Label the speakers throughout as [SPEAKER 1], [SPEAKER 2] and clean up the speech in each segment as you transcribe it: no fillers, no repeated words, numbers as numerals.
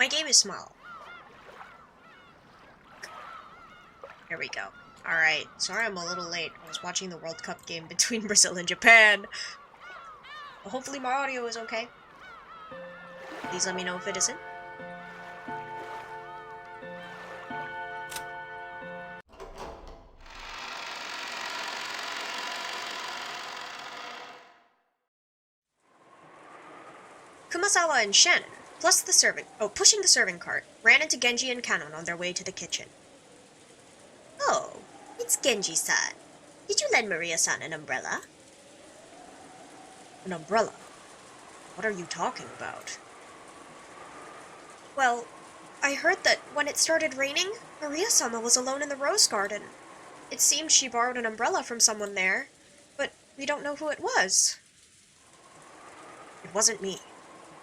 [SPEAKER 1] My game is small. Here we go. Alright, sorry I'm a little late. I was watching the World Cup game between Brazil and Japan. Well, hopefully my audio is okay. Please let me know if it isn't. Kumasawa and Shannon, pushing the serving cart, ran into Genji and Kanon on their way to the kitchen. Oh, it's Genji-san. Did you lend Maria-san an umbrella? An umbrella? What are you talking about? Well, I heard that when it started raining, Maria-sama was alone in the rose garden. It seems she borrowed an umbrella from someone there, but we don't know who it was. It wasn't me.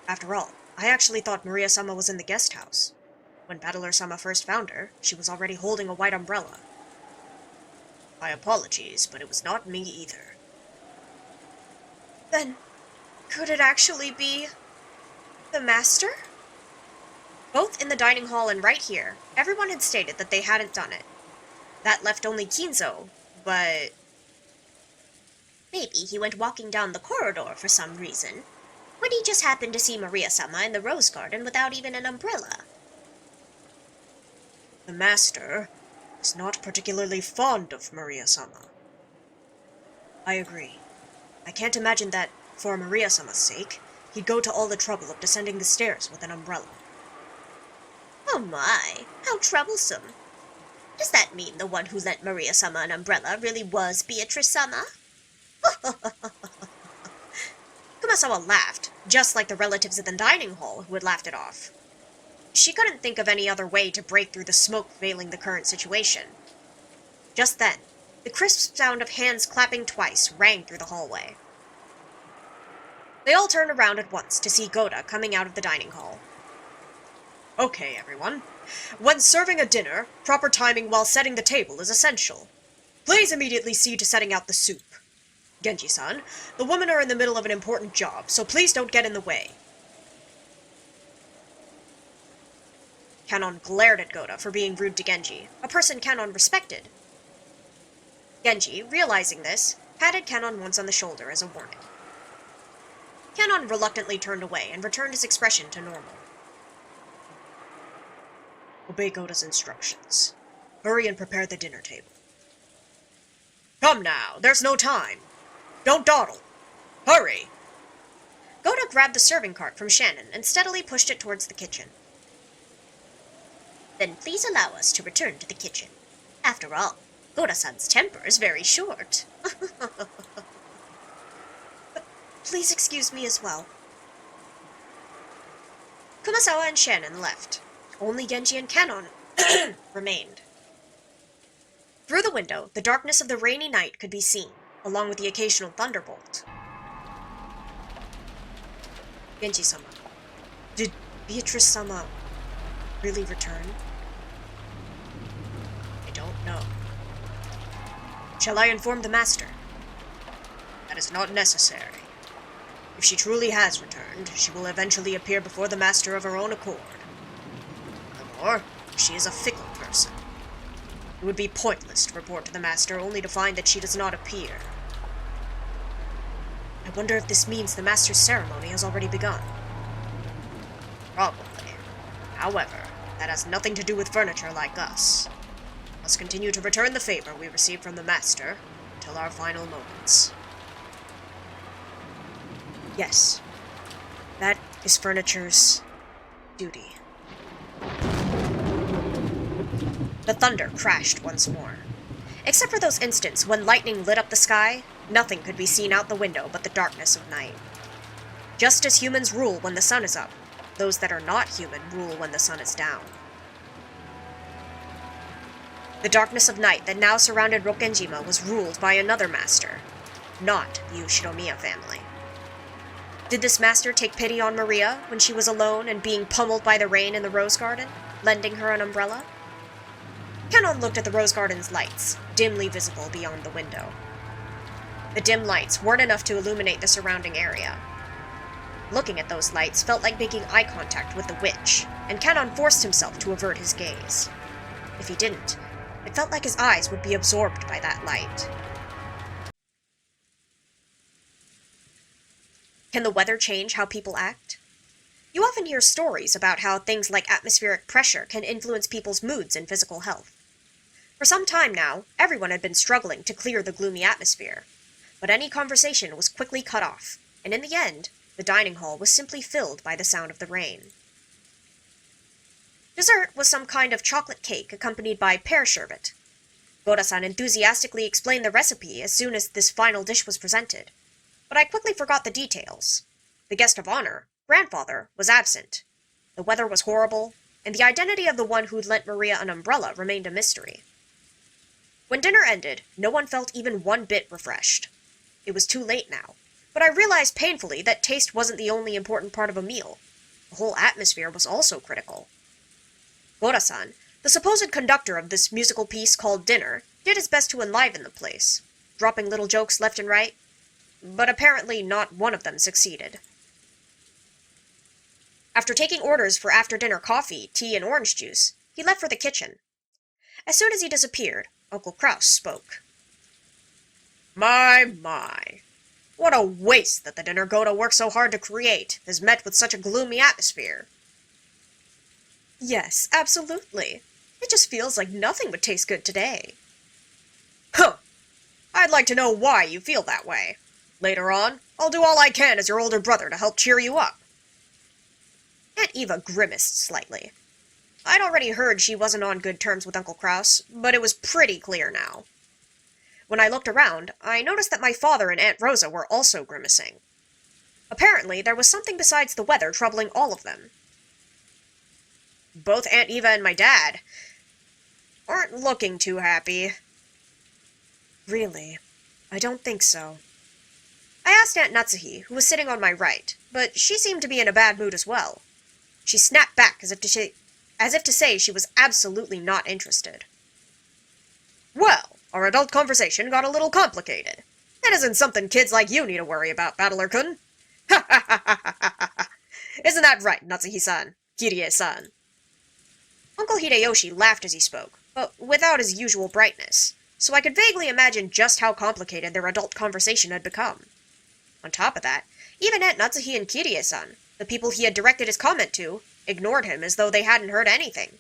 [SPEAKER 1] After all, I actually thought Maria-sama was in the guest house. When Battler-sama first found her, she was already holding a white umbrella. My apologies, but it was not me either. Then, could it actually be the master? Both in the dining hall and right here, everyone had stated that they hadn't done it. That left only Kinzo, but... Maybe he went walking down the corridor for some reason. Would he just happen to see Maria-sama in the rose garden without even an umbrella? The master is not particularly fond of Maria-sama. I agree. I can't imagine that, for Maria-sama's sake, he'd go to all the trouble of descending the stairs with an umbrella. Oh my, how troublesome. Does that mean the one who lent Maria-sama an umbrella really was Beatrice-sama? Kumasawa laughed, just like the relatives at the dining hall who had laughed it off. She couldn't think of any other way to break through the smoke veiling the current situation. Just then, the crisp sound of hands clapping twice rang through the hallway. They all turned around at once to see Goda coming out of the dining hall. Okay, everyone. When serving a dinner, proper timing while setting the table is essential. Please immediately see to setting out the soup. Genji-san, the women are in the middle of an important job, so please don't get in the way. Kanon glared at Goda for being rude to Genji, a person Kanon respected. Genji, realizing this, patted Kanon once on the shoulder as a warning. Kanon reluctantly turned away and returned his expression to normal. Obey Goda's instructions. Hurry and prepare the dinner table. Come now, there's no time. Don't dawdle. Hurry! Goda grabbed the serving cart from Shannon and steadily pushed it towards the kitchen. Then please allow us to return to the kitchen. After all, Goda-san's temper is very short. Please excuse me as well. Kumasawa and Shannon left. Only Genji and Kanon remained. Through the window, the darkness of the rainy night could be seen, along with the occasional thunderbolt. Genji-sama, did Beatrice-sama really return? I don't know. Shall I inform the master? That is not necessary. If she truly has returned, she will eventually appear before the master of her own accord. Furthermore, she is a fickle person. It would be pointless to report to the master only to find that she does not appear. I wonder if this means the master's ceremony has already begun. Probably. However, that has nothing to do with furniture like us. We must continue to return the favor we received from the master until our final moments. Yes, that is furniture's duty. The thunder crashed once more. Except for those instants when lightning lit up the sky, nothing could be seen out the window but the darkness of night. Just as humans rule when the sun is up, those that are not human rule when the sun is down. The darkness of night that now surrounded Rokkenjima was ruled by another master, not the Ushiromiya family. Did this master take pity on Maria when she was alone and being pummeled by the rain in the rose garden, lending her an umbrella? Kanon looked at the rose garden's lights, dimly visible beyond the window. The dim lights weren't enough to illuminate the surrounding area. Looking at those lights felt like making eye contact with the witch, and Kanon forced himself to avert his gaze. If he didn't, it felt like his eyes would be absorbed by that light. Can the weather change how people act? You often hear stories about how things like atmospheric pressure can influence people's moods and physical health. For some time now, everyone had been struggling to clear the gloomy atmosphere, but any conversation was quickly cut off, and in the end, the dining hall was simply filled by the sound of the rain. Dessert was some kind of chocolate cake accompanied by pear sherbet. Goda-san enthusiastically explained the recipe as soon as this final dish was presented, but I quickly forgot the details. The guest of honor, grandfather, was absent. The weather was horrible, and the identity of the one who'd lent Maria an umbrella remained a mystery. When dinner ended, no one felt even one bit refreshed. It was too late now, but I realized painfully that taste wasn't the only important part of a meal. The whole atmosphere was also critical. Goda-san, the supposed conductor of this musical piece called Dinner, did his best to enliven the place, dropping little jokes left and right, but apparently not one of them succeeded. After taking orders for after-dinner coffee, tea, and orange juice, he left for the kitchen. As soon as he disappeared, Uncle Kraus spoke. My. What a waste that the dinner Goda worked so hard to create is met with such a gloomy atmosphere. Yes, absolutely. It just feels like nothing would taste good today. Huh. I'd like to know why you feel that way. Later on, I'll do all I can as your older brother to help cheer you up. Aunt Eva grimaced slightly. I'd already heard she wasn't on good terms with Uncle Kraus, but it was pretty clear now. When I looked around, I noticed that my father and Aunt Rosa were also grimacing. Apparently, there was something besides the weather troubling all of them. Both Aunt Eva and my dad aren't looking too happy. Really? I don't think so. I asked Aunt Natsuhi, who was sitting on my right, but she seemed to be in a bad mood as well. She snapped back as if to say she was absolutely not interested. Well, our adult conversation got a little complicated. That isn't something kids like you need to worry about, Battler-kun. Ha ha ha ha ha ha ha! Isn't that right, Natsuhi-san? Kirie-san? Uncle Hideyoshi laughed as he spoke, but without his usual brightness, so I could vaguely imagine just how complicated their adult conversation had become. On top of that, even Aunt Natsuhi and Kirie-san, the people he had directed his comment to, ignored him as though they hadn't heard anything.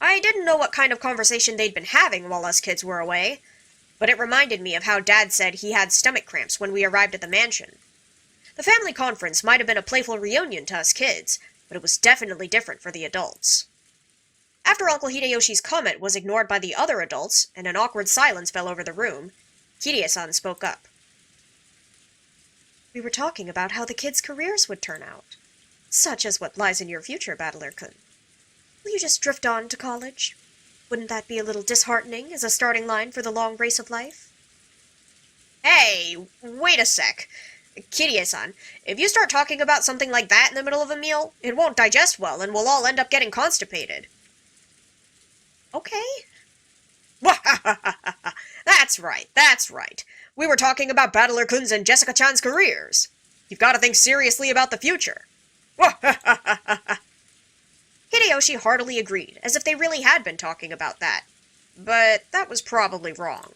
[SPEAKER 1] I didn't know what kind of conversation they'd been having while us kids were away, but it reminded me of how Dad said he had stomach cramps when we arrived at the mansion. The family conference might have been a playful reunion to us kids, but it was definitely different for the adults. After Uncle Hideyoshi's comment was ignored by the other adults, and an awkward silence fell over the room, Kirie-san spoke up. We were talking about how the kids' careers would turn out. Such as what lies in your future, Battler-kun. Will you just drift on to college? Wouldn't that be a little disheartening as a starting line for the long race of life? Hey, wait a sec. Kirie-san, if you start talking about something like that in the middle of a meal, it won't digest well and we'll all end up getting constipated. Okay. That's right. We were talking about Battler-kun's and Jessica-chan's careers. You've got to think seriously about the future. Hideyoshi heartily agreed, as if they really had been talking about that. But that was probably wrong.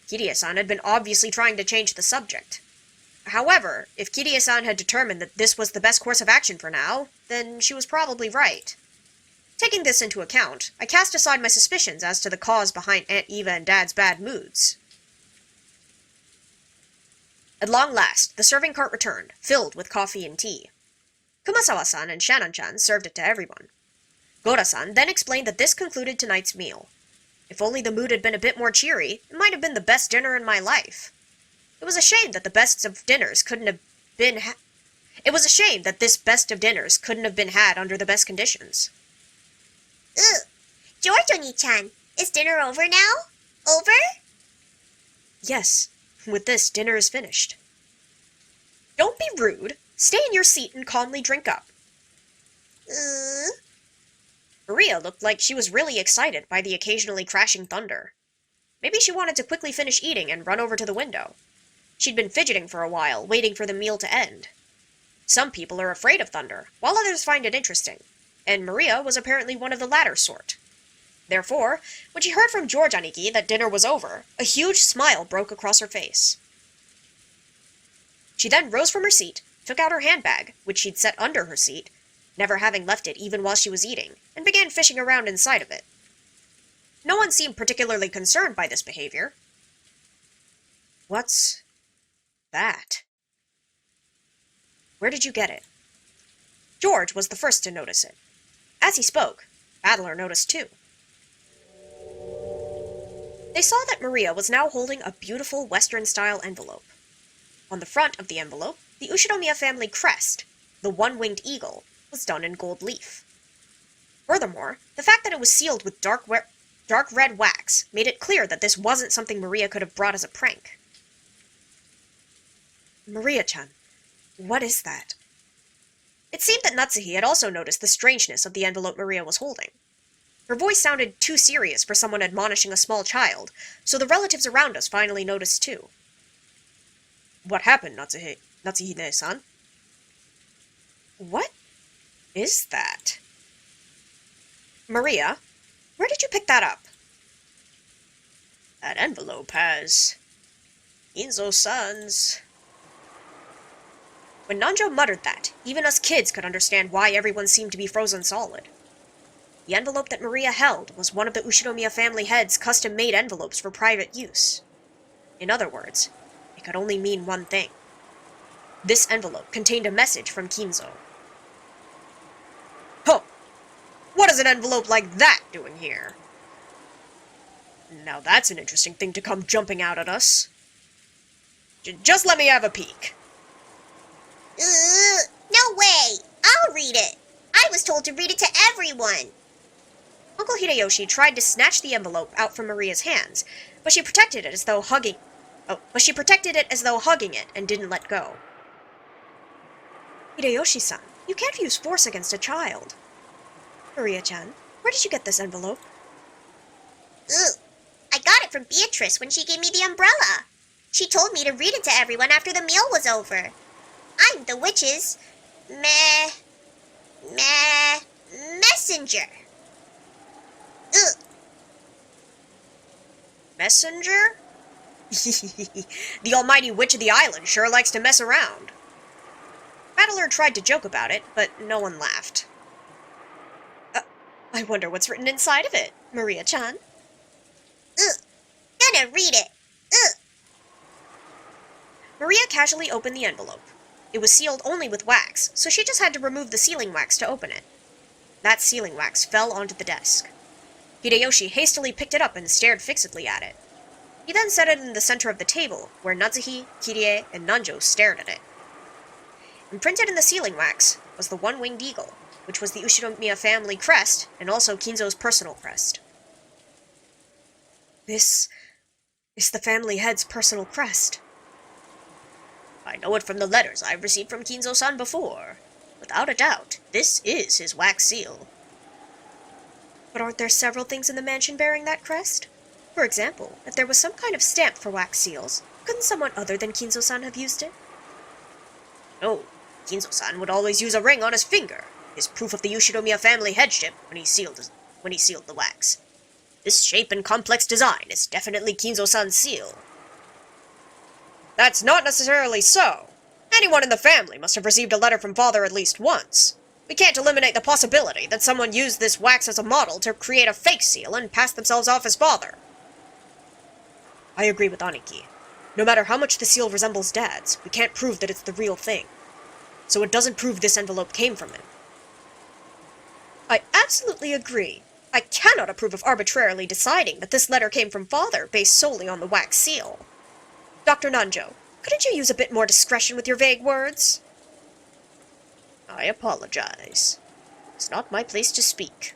[SPEAKER 1] Kirie-san had been obviously trying to change the subject. However, if Kirie-san had determined that this was the best course of action for now, then she was probably right. Taking this into account, I cast aside my suspicions as to the cause behind Aunt Eva and Dad's bad moods. At long last, the serving cart returned, filled with coffee and tea. Kumasawa-san and Shannon-chan served it to everyone. Goda-san then explained that this concluded tonight's meal. If only the mood had been a bit more cheery, it might have been the best dinner in my life. It was a shame that the best of dinners couldn't have been this best of dinners couldn't have been had under the best conditions.
[SPEAKER 2] George-oni-chan, is dinner over now? Over?
[SPEAKER 1] Yes, with this, dinner is finished. Don't be rude. Stay in your seat and calmly drink up. Maria looked like she was really excited by the occasionally crashing thunder. Maybe she wanted to quickly finish eating and run over to the window. She'd been fidgeting for a while, waiting for the meal to end. Some people are afraid of thunder, while others find it interesting, and Maria was apparently one of the latter sort. Therefore, when she heard from George Aniki that dinner was over, a huge smile broke across her face. She then rose from her seat, took out her handbag, which she'd set under her seat, never having left it even while she was eating, and began fishing around inside of it. No one seemed particularly concerned by this behavior. What's that? Where did you get it? George was the first to notice it. As he spoke, Battler noticed too. They saw that Maria was now holding a beautiful Western-style envelope. On the front of the envelope, the Ushinomiya family crest, the one-winged eagle, was done in gold leaf. Furthermore, the fact that it was sealed with dark red wax made it clear that this wasn't something Maria could have brought as a prank. Maria-chan, what is that? It seemed that Natsuhi had also noticed the strangeness of the envelope Maria was holding. Her voice sounded too serious for someone admonishing a small child, so the relatives around us finally noticed too. What happened, Natsuhide-san? What is that? Maria, where did you pick that up? That envelope has Inzo-san's... When Nanjo muttered that, even us kids could understand why everyone seemed to be frozen solid. The envelope that Maria held was one of the Ushinomiya family head's custom-made envelopes for private use. In other words, it could only mean one thing. This envelope contained a message from Kinzo. Huh! What is an envelope like that doing here? Now that's an interesting thing to come jumping out at us. Just let me have a peek.
[SPEAKER 2] No way! I'll read it! I was told to read it to everyone!
[SPEAKER 1] Uncle Hideyoshi tried to snatch the envelope out from Maria's hands, but she protected it as though hugging it and didn't let go. Hideyoshi-san, you can't use force against a child. Maria-chan, where did you get this envelope?
[SPEAKER 2] I got it from Beatrice when she gave me the umbrella. She told me to read it to everyone after the meal was over. I'm the witch's... messenger.
[SPEAKER 1] Messenger? The almighty witch of the island sure likes to mess around. Battler tried to joke about it, but no one laughed. I wonder what's written inside of it, Maria-chan.
[SPEAKER 2] Gonna read it.
[SPEAKER 1] Maria casually opened the envelope. It was sealed only with wax, so she just had to remove the sealing wax to open it. That sealing wax fell onto the desk. Hideyoshi hastily picked it up and stared fixedly at it. He then set it in the center of the table, where Natsuhi, Kirie, and Nanjo stared at it. Imprinted in the sealing wax was the one-winged eagle, which was the Ushinomiya family crest and also Kinzo's personal crest. This is the family head's personal crest. I know it from the letters I've received from Kinzo-san before. Without a doubt, this is his wax seal. But aren't there several things in the mansion bearing that crest? For example, if there was some kind of stamp for wax seals, couldn't someone other than Kinzo-san have used it? No, Kinzo-san would always use a ring on his finger, his proof of the Ushinomiya family headship when he sealed the wax. This shape and complex design is definitely Kinzo-san's seal. That's not necessarily so. Anyone in the family must have received a letter from father at least once. We can't eliminate the possibility that someone used this wax as a model to create a fake seal and pass themselves off as father. I agree with Aniki. No matter how much the seal resembles Dad's, we can't prove that it's the real thing. So it doesn't prove this envelope came from him. I absolutely agree. I cannot approve of arbitrarily deciding that this letter came from father based solely on the wax seal. Dr. Nanjo, couldn't you use a bit more discretion with your vague words? I apologize. It's not my place to speak.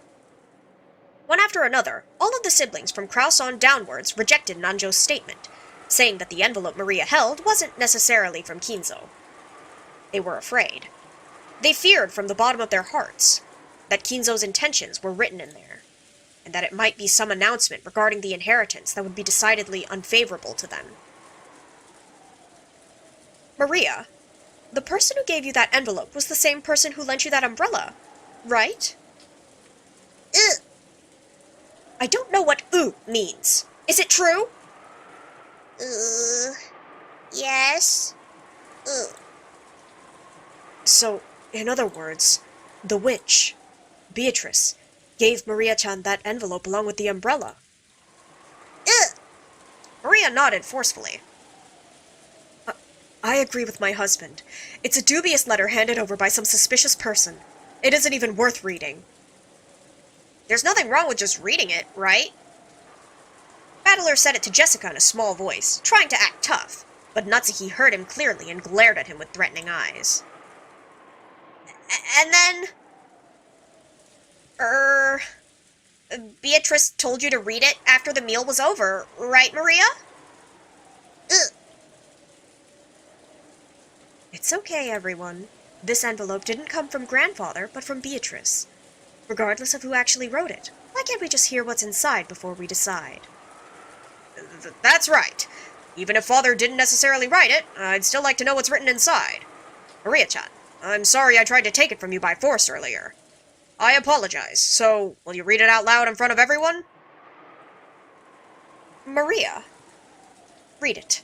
[SPEAKER 1] One after another, all of the siblings from Kraus on downwards rejected Nanjo's statement, saying that the envelope Maria held wasn't necessarily from Kinzo. They were afraid. They feared from the bottom of their hearts that Kinzo's intentions were written in there, and that it might be some announcement regarding the inheritance that would be decidedly unfavorable to them. Maria, the person who gave you that envelope was the same person who lent you that umbrella, right? I don't know what means. Is it true?
[SPEAKER 2] Yes.
[SPEAKER 1] So, in other words, the witch, Beatrice, gave Maria-chan that envelope along with the umbrella. Maria nodded forcefully. I agree with my husband. It's a dubious letter handed over by some suspicious person. It isn't even worth reading. There's nothing wrong with just reading it, right? Battler said it to Jessica in a small voice, trying to act tough, but Natsuki heard him clearly and glared at him with threatening eyes. And then... Beatrice told you to read it after the meal was over, right, Maria? It's okay, everyone. This envelope didn't come from Grandfather, but from Beatrice. Regardless of who actually wrote it, why can't we just hear what's inside before we decide? That's right. Even if Father didn't necessarily write it, I'd still like to know what's written inside. Maria-chan, I'm sorry I tried to take it from you by force earlier. I apologize, so will you read it out loud in front of everyone? Maria, read it.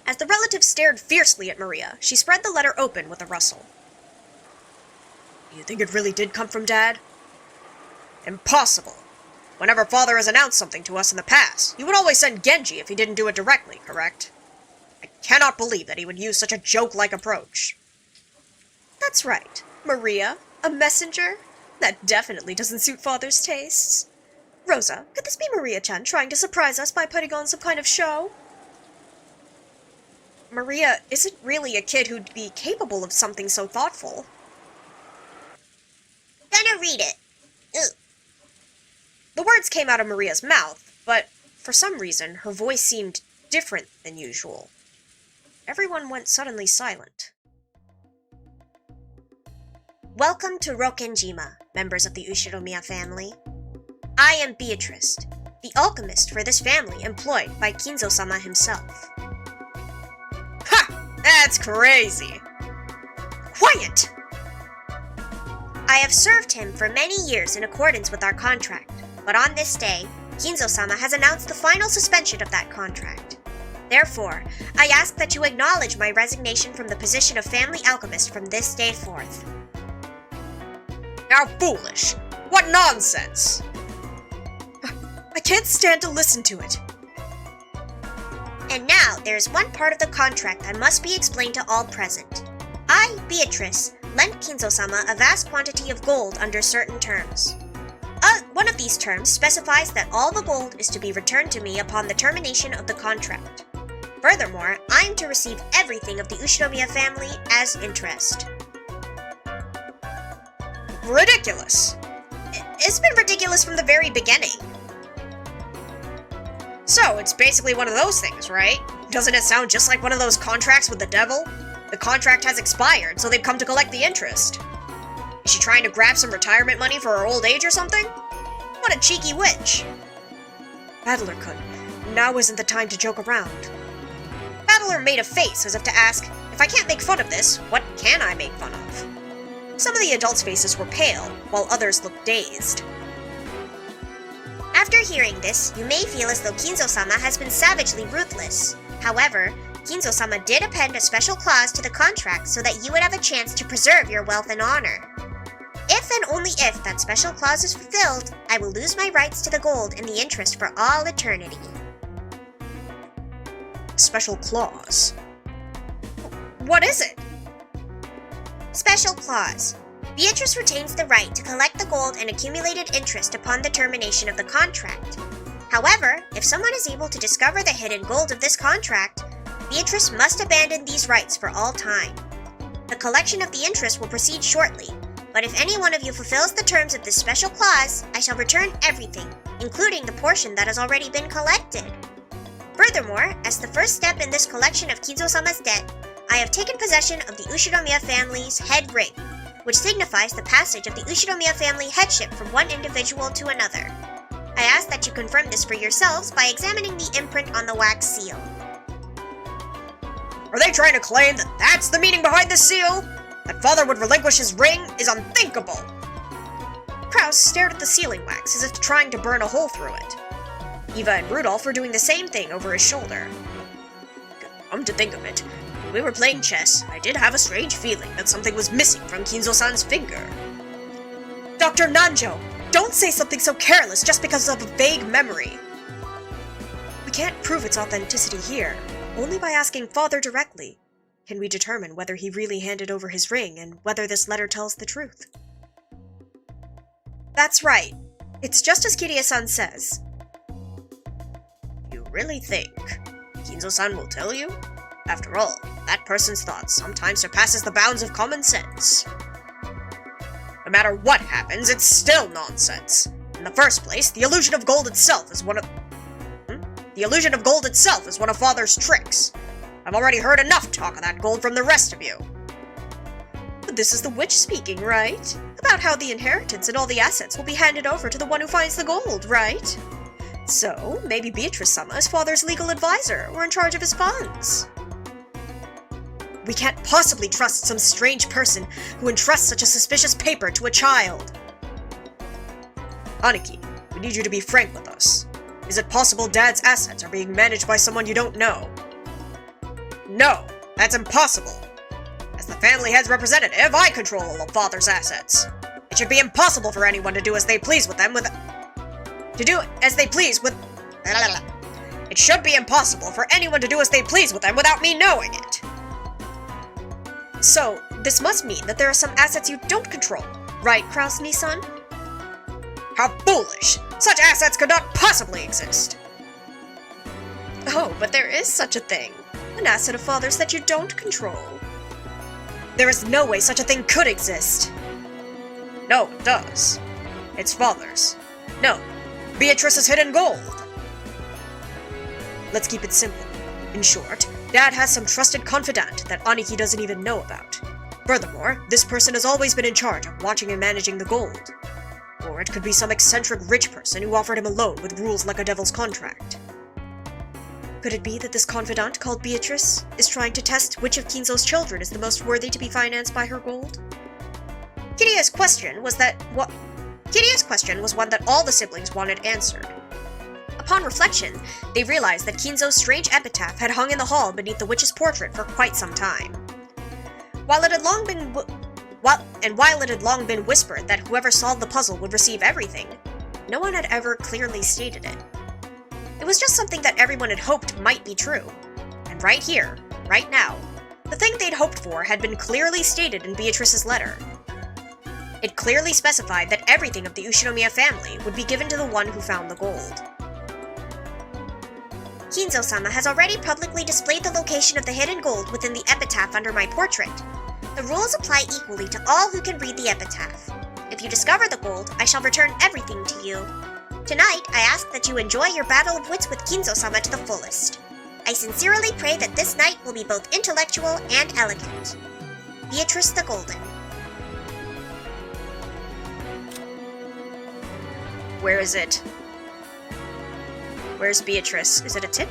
[SPEAKER 1] As the relative stared fiercely at Maria, she spread the letter open with a rustle. You think it really did come from Dad? Impossible. Whenever Father has announced something to us in the past, he would always send Genji if he didn't do it directly, correct? I cannot believe that he would use such a joke-like approach. That's right. Maria, a messenger? That definitely doesn't suit Father's tastes. Rosa, could this be Maria-chan trying to surprise us by putting on some kind of show? Maria isn't really a kid who'd be capable of something so thoughtful.
[SPEAKER 2] Gonna read it.
[SPEAKER 1] The words came out of Maria's mouth, but for some reason her voice seemed different than usual. Everyone went suddenly silent. Welcome to Rokenjima, members of the Ushiromiya family. I am Beatrice, the alchemist for this family employed by Kinzo-sama himself. Ha! That's crazy! Quiet! I have served him for many years in accordance with our contract, but on this day, Kinzo-sama has announced the final suspension of that contract. Therefore, I ask that you acknowledge my resignation from the position of family alchemist from this day forth. How foolish! What nonsense! I can't stand to listen to it. And now, there is one part of the contract that must be explained to all present. I, Beatrice, lent Kinzo-sama a vast quantity of gold under certain terms. One of these terms specifies that all the gold is to be returned to me upon the termination of the contract. Furthermore, I am to receive everything of the Ushiromiya family as interest. Ridiculous! It's been ridiculous from the very beginning. So, it's basically one of those things, right? Doesn't it sound just like one of those contracts with the devil? The contract has expired, so they've come to collect the interest. Is she trying to grab some retirement money for her old age or something? What a cheeky witch! Battler-kun, now isn't the time to joke around. Battler made a face as if to ask, if I can't make fun of this, what can I make fun of? Some of the adults' faces were pale, while others looked dazed.
[SPEAKER 2] After hearing this, you may feel as though Kinzo-sama has been savagely ruthless. However, Kinzo-sama did append a special clause to the contract so that you would have a chance to preserve your wealth and honor. If and only if that special clause is fulfilled, I will lose my rights to the gold and the interest for all eternity.
[SPEAKER 1] Special clause? What is it?
[SPEAKER 2] Special clause. Beatrice retains the right to collect the gold and accumulated interest upon the termination of the contract. However, if someone is able to discover the hidden gold of this contract, Beatrice must abandon these rights for all time. The collection of the interest will proceed shortly, but if any one of you fulfills the terms of this special clause, I shall return everything, including the portion that has already been collected. Furthermore, as the first step in this collection of Kinzo-sama's debt, I have taken possession of the Ushiromiya family's head ring, which signifies the passage of the Ushiromiya family headship from one individual to another. I ask that you confirm this for yourselves by examining the imprint on the wax seal.
[SPEAKER 1] Are they trying to claim that that's the meaning behind this seal? That father would relinquish his ring is unthinkable. Kraus stared at the sealing wax as if trying to burn a hole through it. Eva and Rudolph were doing the same thing over his shoulder. Come to think of it, when we were playing chess, I did have a strange feeling that something was missing from Kinzo-san's finger. Dr. Nanjo, don't say something so careless just because of a vague memory. We can't prove its authenticity here. Only by asking Father directly can we determine whether he really handed over his ring and whether this letter tells the truth. That's right. It's just as Kirie-san says. You really think Kinzo-san will tell you? After all, that person's thoughts sometimes surpasses the bounds of common sense. No matter what happens, it's still nonsense. In the first place, the illusion of gold itself is one of Father's tricks. I've already heard enough talk of that gold from the rest of you. But this is the witch speaking, right? About how the inheritance and all the assets will be handed over to the one who finds the gold, right? So, maybe Beatrice-sama is Father's legal advisor, or in charge of his funds. We can't possibly trust some strange person who entrusts such a suspicious paper to a child. Aniki, we need you to be frank with us. Is it possible Dad's assets are being managed by someone you don't know? No, that's impossible. As the family head's representative, I control all of Father's assets. It should be impossible for anyone to do as they please with them It should be impossible for anyone to do as they please with them without me knowing it. So, this must mean that there are some assets you don't control, right, Kraus-ni-san? How foolish! Such assets could not possibly exist! Oh, but there is such a thing. An asset of Father's that you don't control. There is no way such a thing could exist. No, it does. It's Father's. No, Beatrice's hidden gold. Let's keep it simple. In short, Dad has some trusted confidant that Aniki doesn't even know about. Furthermore, this person has always been in charge of watching and managing the gold. Or it could be some eccentric rich person who offered him a loan with rules like a devil's contract. Could it be that this confidant called Beatrice is trying to test which of Kinzo's children is the most worthy to be financed by her gold? Kirie's question was one that all the siblings wanted answered. Upon reflection, they realized that Kinzo's strange epitaph had hung in the hall beneath the witch's portrait for quite some time. While it had long been whispered that whoever solved the puzzle would receive everything, no one had ever clearly stated it. It was just something that everyone had hoped might be true. And right here, right now, the thing they'd hoped for had been clearly stated in Beatrice's letter. It clearly specified that everything of the Ushinomiya family would be given to the one who found the gold.
[SPEAKER 2] Kinzo-sama has already publicly displayed the location of the hidden gold within the epitaph under my portrait. The rules apply equally to all who can read the epitaph. If you discover the gold, I shall return everything to you. Tonight, I ask that you enjoy your battle of wits with Kinzo-sama to the fullest. I sincerely pray that this night will be both intellectual and elegant. Beatrice the Golden.
[SPEAKER 1] Where is it? Where's Beatrice? Is it a tip?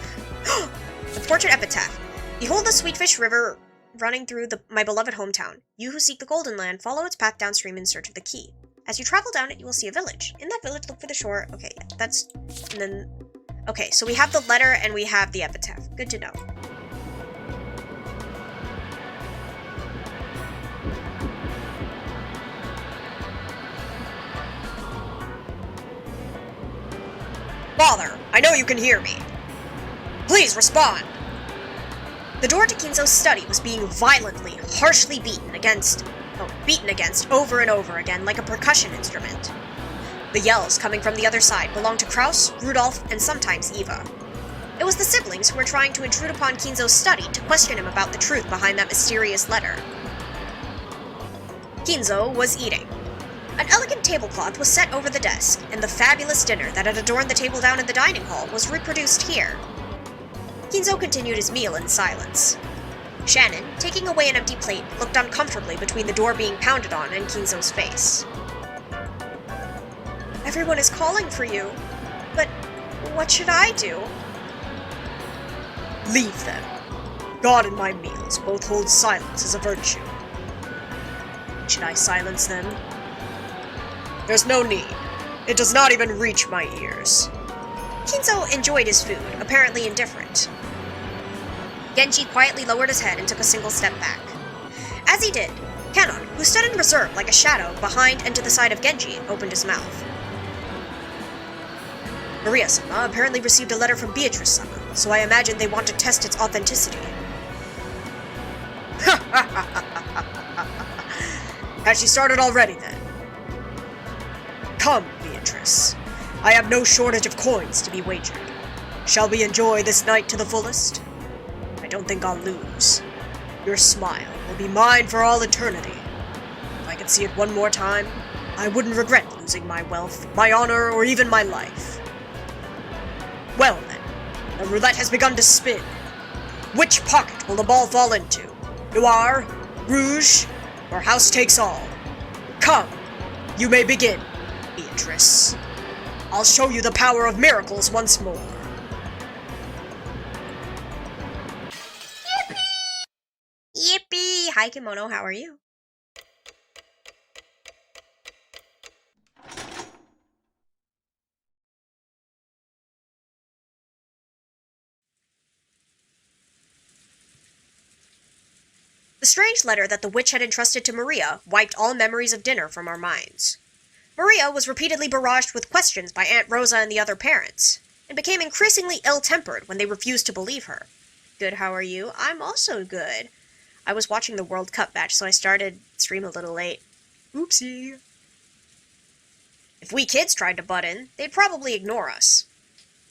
[SPEAKER 1] The portrait epitaph. Behold the Sweetfish River running through my beloved hometown. You who seek the Golden Land, follow its path downstream in search of the key. As you travel down it, you will see a village. In that village, look for the shore. Okay, yeah, that's... And then... Okay, so we have the letter and we have the epitaph. Good to know. Father, I know you can hear me. Please respond. The door to Kinzo's study was being violently, harshly beaten against over and over again like a percussion instrument. The yells coming from the other side belonged to Kraus, Rudolph, and sometimes Eva. It was the siblings who were trying to intrude upon Kinzo's study to question him about the truth behind that mysterious letter. Kinzo was eating. An elegant tablecloth was set over the desk, and the fabulous dinner that had adorned the table down in the dining hall was reproduced here. Kinzo continued his meal in silence. Shannon, taking away an empty plate, looked uncomfortably between the door being pounded on and Kinzo's face. Everyone is calling for you. What should I do? Leave them. God and my meals both hold silence as a virtue. Should I silence them? There's no need. It does not even reach my ears. Kinzo enjoyed his food, apparently indifferent. Genji quietly lowered his head and took a single step back. As he did, Kanon, who stood in reserve like a shadow behind and to the side of Genji, opened his mouth. Maria-sama apparently received a letter from Beatrice-sama, so I imagine they want to test its authenticity. Has she started already, then? Come, Beatrice. I have no shortage of coins to be wagered. Shall we enjoy this night to the fullest? I don't think I'll lose. Your smile will be mine for all eternity. If I could see it one more time, I wouldn't regret losing my wealth, my honor, or even my life. Well then, the roulette has begun to spin. Which pocket will the ball fall into? Noir, Rouge, or House Takes All? Come, you may begin, Beatrice. I'll show you the power of miracles once more. Yippee! Hi, Kimono, how are you? The strange letter that the witch had entrusted to Maria wiped all memories of dinner from our minds. Maria was repeatedly barraged with questions by Aunt Rosa and the other parents, and became increasingly ill-tempered when they refused to believe her. Good, how are you? I'm also good. I was watching the World Cup match, so I started stream a little late. Oopsie. If we kids tried to butt in, they'd probably ignore us.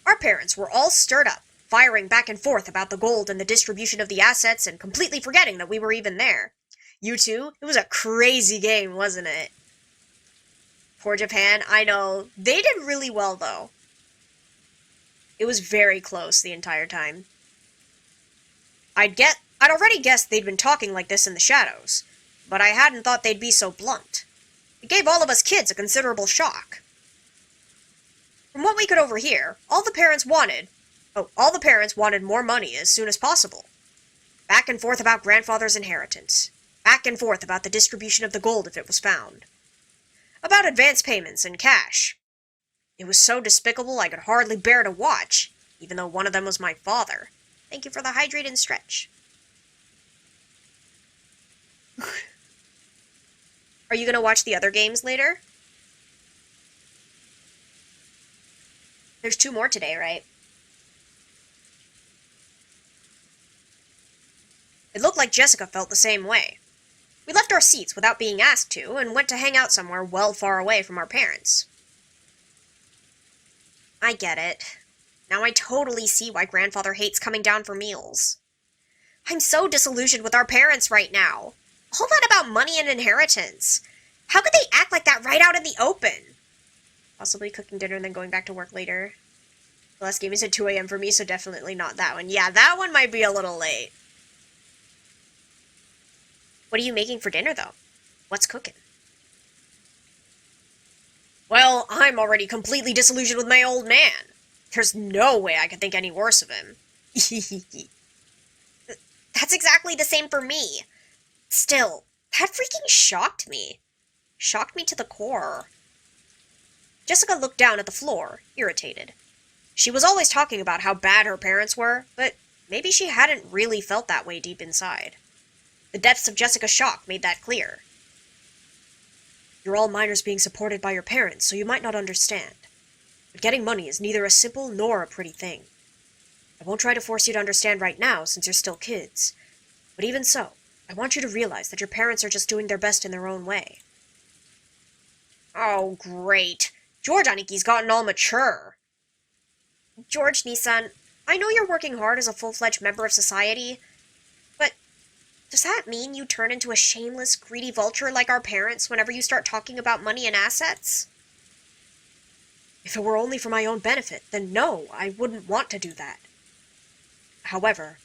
[SPEAKER 1] Our parents were all stirred up, firing back and forth about the gold and the distribution of the assets and completely forgetting that we were even there. You two, it was a crazy game, wasn't it? Poor Japan, I know. They did really well, though. It was very close the entire time. I'd already guessed they'd been talking like this in the shadows, but I hadn't thought they'd be so blunt. It gave all of us kids a considerable shock. From what we could overhear, all the parents wanted more money as soon as possible. Back and forth about grandfather's inheritance. Back and forth about the distribution of the gold if it was found. About advance payments and cash. It was so despicable I could hardly bear to watch, even though one of them was my father. Thank you for the hydrate and stretch. Are you gonna watch the other games later? There's 2 more today, right? It looked like Jessica felt the same way. We left our seats without being asked to, and went to hang out somewhere well far away from our parents. I get it. Now I totally see why grandfather hates coming down for meals. I'm so disillusioned with our parents right now. All that about money and inheritance. How could they act like that right out in the open? Possibly cooking dinner and then going back to work later. The last game is at 2 a.m. for me, so definitely not that one. Yeah, that one might be a little late. What are you making for dinner, though? What's cooking? Well, I'm already completely disillusioned with my old man. There's no way I could think any worse of him. That's exactly the same for me. Still, that freaking shocked me. Shocked me to the core. Jessica looked down at the floor, irritated. She was always talking about how bad her parents were, but maybe she hadn't really felt that way deep inside. The depths of Jessica's shock made that clear. You're all minors being supported by your parents, so you might not understand. But getting money is neither a simple nor a pretty thing. I won't try to force you to understand right now, since you're still kids. But even so, I want you to realize that your parents are just doing their best in their own way. Oh, great. George Aniki's gotten all mature. George Nissan, I know you're working hard as a full-fledged member of society, but does that mean you turn into a shameless, greedy vulture like our parents whenever you start talking about money and assets? If it were only for my own benefit, then no, I wouldn't want to do that. However,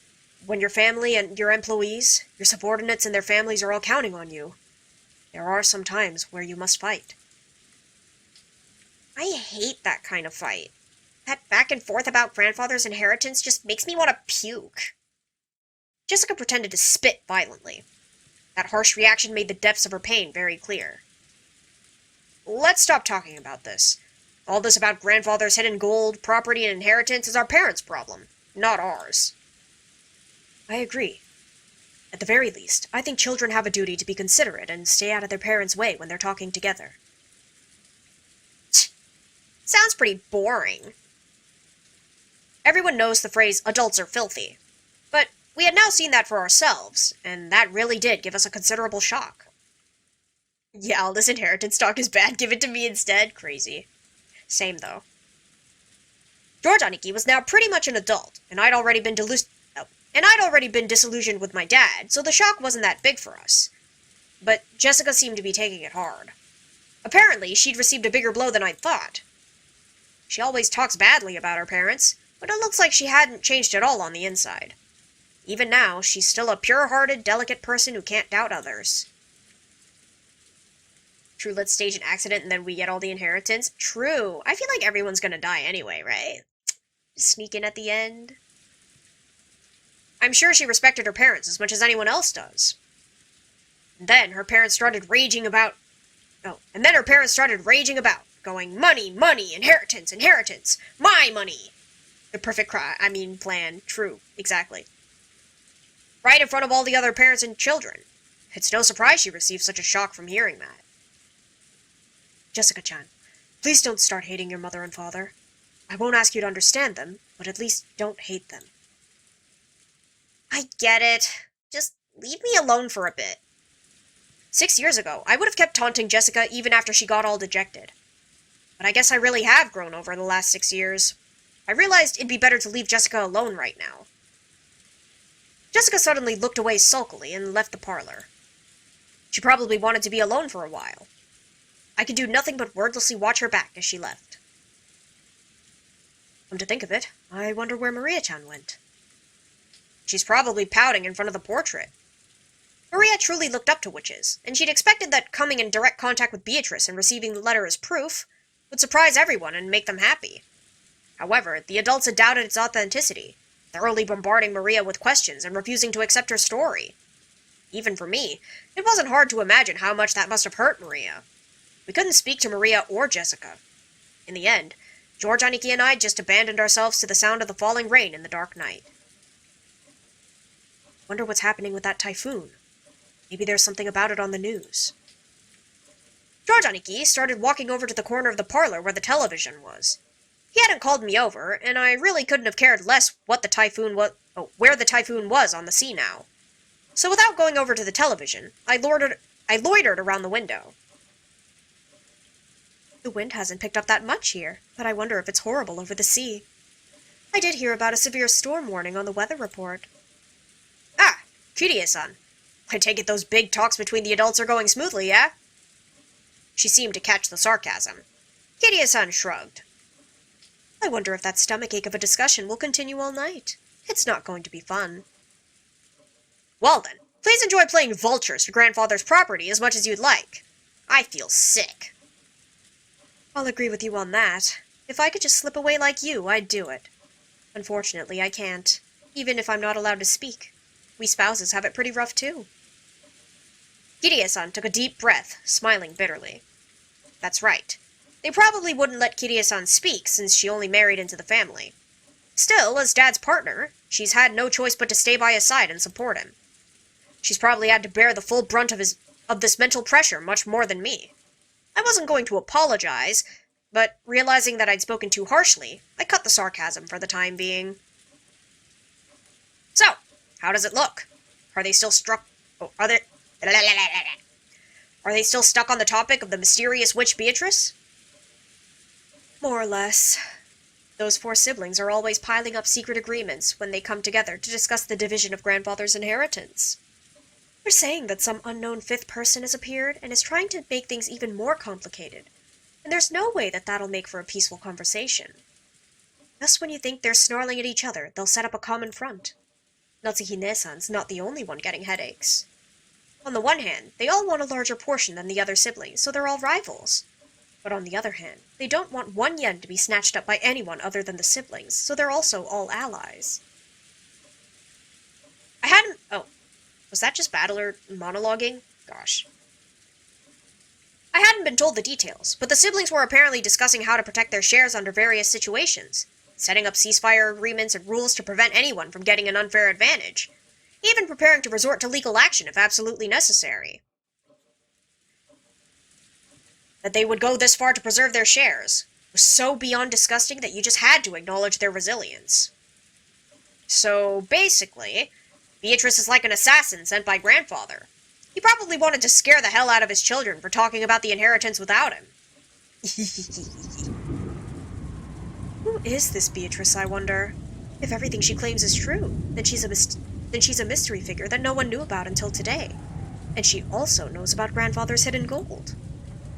[SPEAKER 1] when your family and your employees, your subordinates and their families are all counting on you, there are some times where you must fight. I hate that kind of fight. That back and forth about grandfather's inheritance just makes me want to puke. Jessica pretended to spit violently. That harsh reaction made the depths of her pain very clear. Let's stop talking about this. All this about grandfather's hidden gold, property, and inheritance is our parents' problem, not ours. I agree. At the very least, I think children have a duty to be considerate and stay out of their parents' way when they're talking together.
[SPEAKER 2] Sounds pretty boring.
[SPEAKER 1] Everyone knows the phrase, adults are filthy. But we had now seen that for ourselves, and that really did give us a considerable shock. Yeah, all this inheritance talk is bad, give it to me instead. Crazy. Same, though. George Aniki was now pretty much an adult, and I'd already been disillusioned with my dad, so the shock wasn't that big for us. But Jessica seemed to be taking it hard. Apparently, she'd received a bigger blow than I'd thought. She always talks badly about her parents, but it looks like she hadn't changed at all on the inside. Even now, she's still a pure-hearted, delicate person who can't doubt others. True, let's stage an accident and then we get all the inheritance. True. I feel like everyone's gonna die anyway, right? Just sneak in at the end. I'm sure she respected her parents as much as anyone else does. And then her parents started raging about... going, money, money, inheritance, inheritance, my money. The perfect plan. True, exactly. Right in front of all the other parents and children. It's no surprise she received such a shock from hearing that. Jessica-chan, please don't start hating your mother and father. I won't ask you to understand them, but at least don't hate them.
[SPEAKER 2] I get it. Just leave me alone for a bit.
[SPEAKER 1] 6 years ago, I would have kept taunting Jessica even after she got all dejected. But I guess I really have grown over the last 6 years. I realized it'd be better to leave Jessica alone right now. Jessica suddenly looked away sulkily and left the parlor. She probably wanted to be alone for a while. I could do nothing but wordlessly watch her back as she left. Come to think of it, I wonder where Maria-chan went. She's probably pouting in front of the portrait. Maria truly looked up to witches, and she'd expected that coming in direct contact with Beatrice and receiving the letter as proof would surprise everyone and make them happy. However, the adults had doubted its authenticity, thoroughly bombarding Maria with questions and refusing to accept her story. Even for me, it wasn't hard to imagine how much that must have hurt Maria. We couldn't speak to Maria or Jessica. In the end, George, Aniki, and I just abandoned ourselves to the sound of the falling rain in the dark night. Wonder what's happening with that typhoon. Maybe there's something about it on the news. George Aniki started walking over to the corner of the parlor where the television was. He hadn't called me over, and I really couldn't have cared less where the typhoon was on the sea now. So without going over to the television, I loitered around the window. The wind hasn't picked up that much here, but I wonder if it's horrible over the sea. I did hear about a severe storm warning on the weather report. Ah, Kirie-san. I take it those big talks between the adults are going smoothly, yeah? She seemed to catch the sarcasm. Kirie-san shrugged. I wonder if that stomachache of a discussion will continue all night. It's not going to be fun. Well then, please enjoy playing vultures to grandfather's property as much as you'd like. I feel sick. I'll agree with you on that. If I could just slip away like you, I'd do it. Unfortunately, I can't, even if I'm not allowed to speak. We spouses have it pretty rough, too. Kirie-san took a deep breath, smiling bitterly. That's right. They probably wouldn't let Kirie-san speak, since she only married into the family. Still, as Dad's partner, she's had no choice but to stay by his side and support him. She's probably had to bear the full brunt of this mental pressure much more than me. I wasn't going to apologize, but realizing that I'd spoken too harshly, I cut the sarcasm for the time being. So, how does it look? Are they still stuck on the topic of the mysterious witch Beatrice? More or less. Those 4 siblings are always piling up secret agreements when they come together to discuss the division of grandfather's inheritance. They're saying that some unknown 5th person has appeared and is trying to make things even more complicated, and there's no way that that'll make for a peaceful conversation. Just when you think they're snarling at each other, they'll set up a common front. Natsuhi-ne-san's not the only one getting headaches. On the one hand, they all want a larger portion than the other siblings, so they're all rivals. But on the other hand, they don't want 1 yen to be snatched up by anyone other than the siblings, so they're also all allies. Oh, was that just Battler monologuing? Gosh. I hadn't been told the details, but the siblings were apparently discussing how to protect their shares under various situations, setting up ceasefire agreements and rules to prevent anyone from getting an unfair advantage, even preparing to resort to legal action if absolutely necessary. That they would go this far to preserve their shares was so beyond disgusting that you just had to acknowledge their resilience. So, basically, Beatrice is like an assassin sent by grandfather. He probably wanted to scare the hell out of his children for talking about the inheritance without him. Who is this Beatrice, I wonder? If everything she claims is true, then she's a mystery figure that no one knew about until today. And she also knows about grandfather's hidden gold.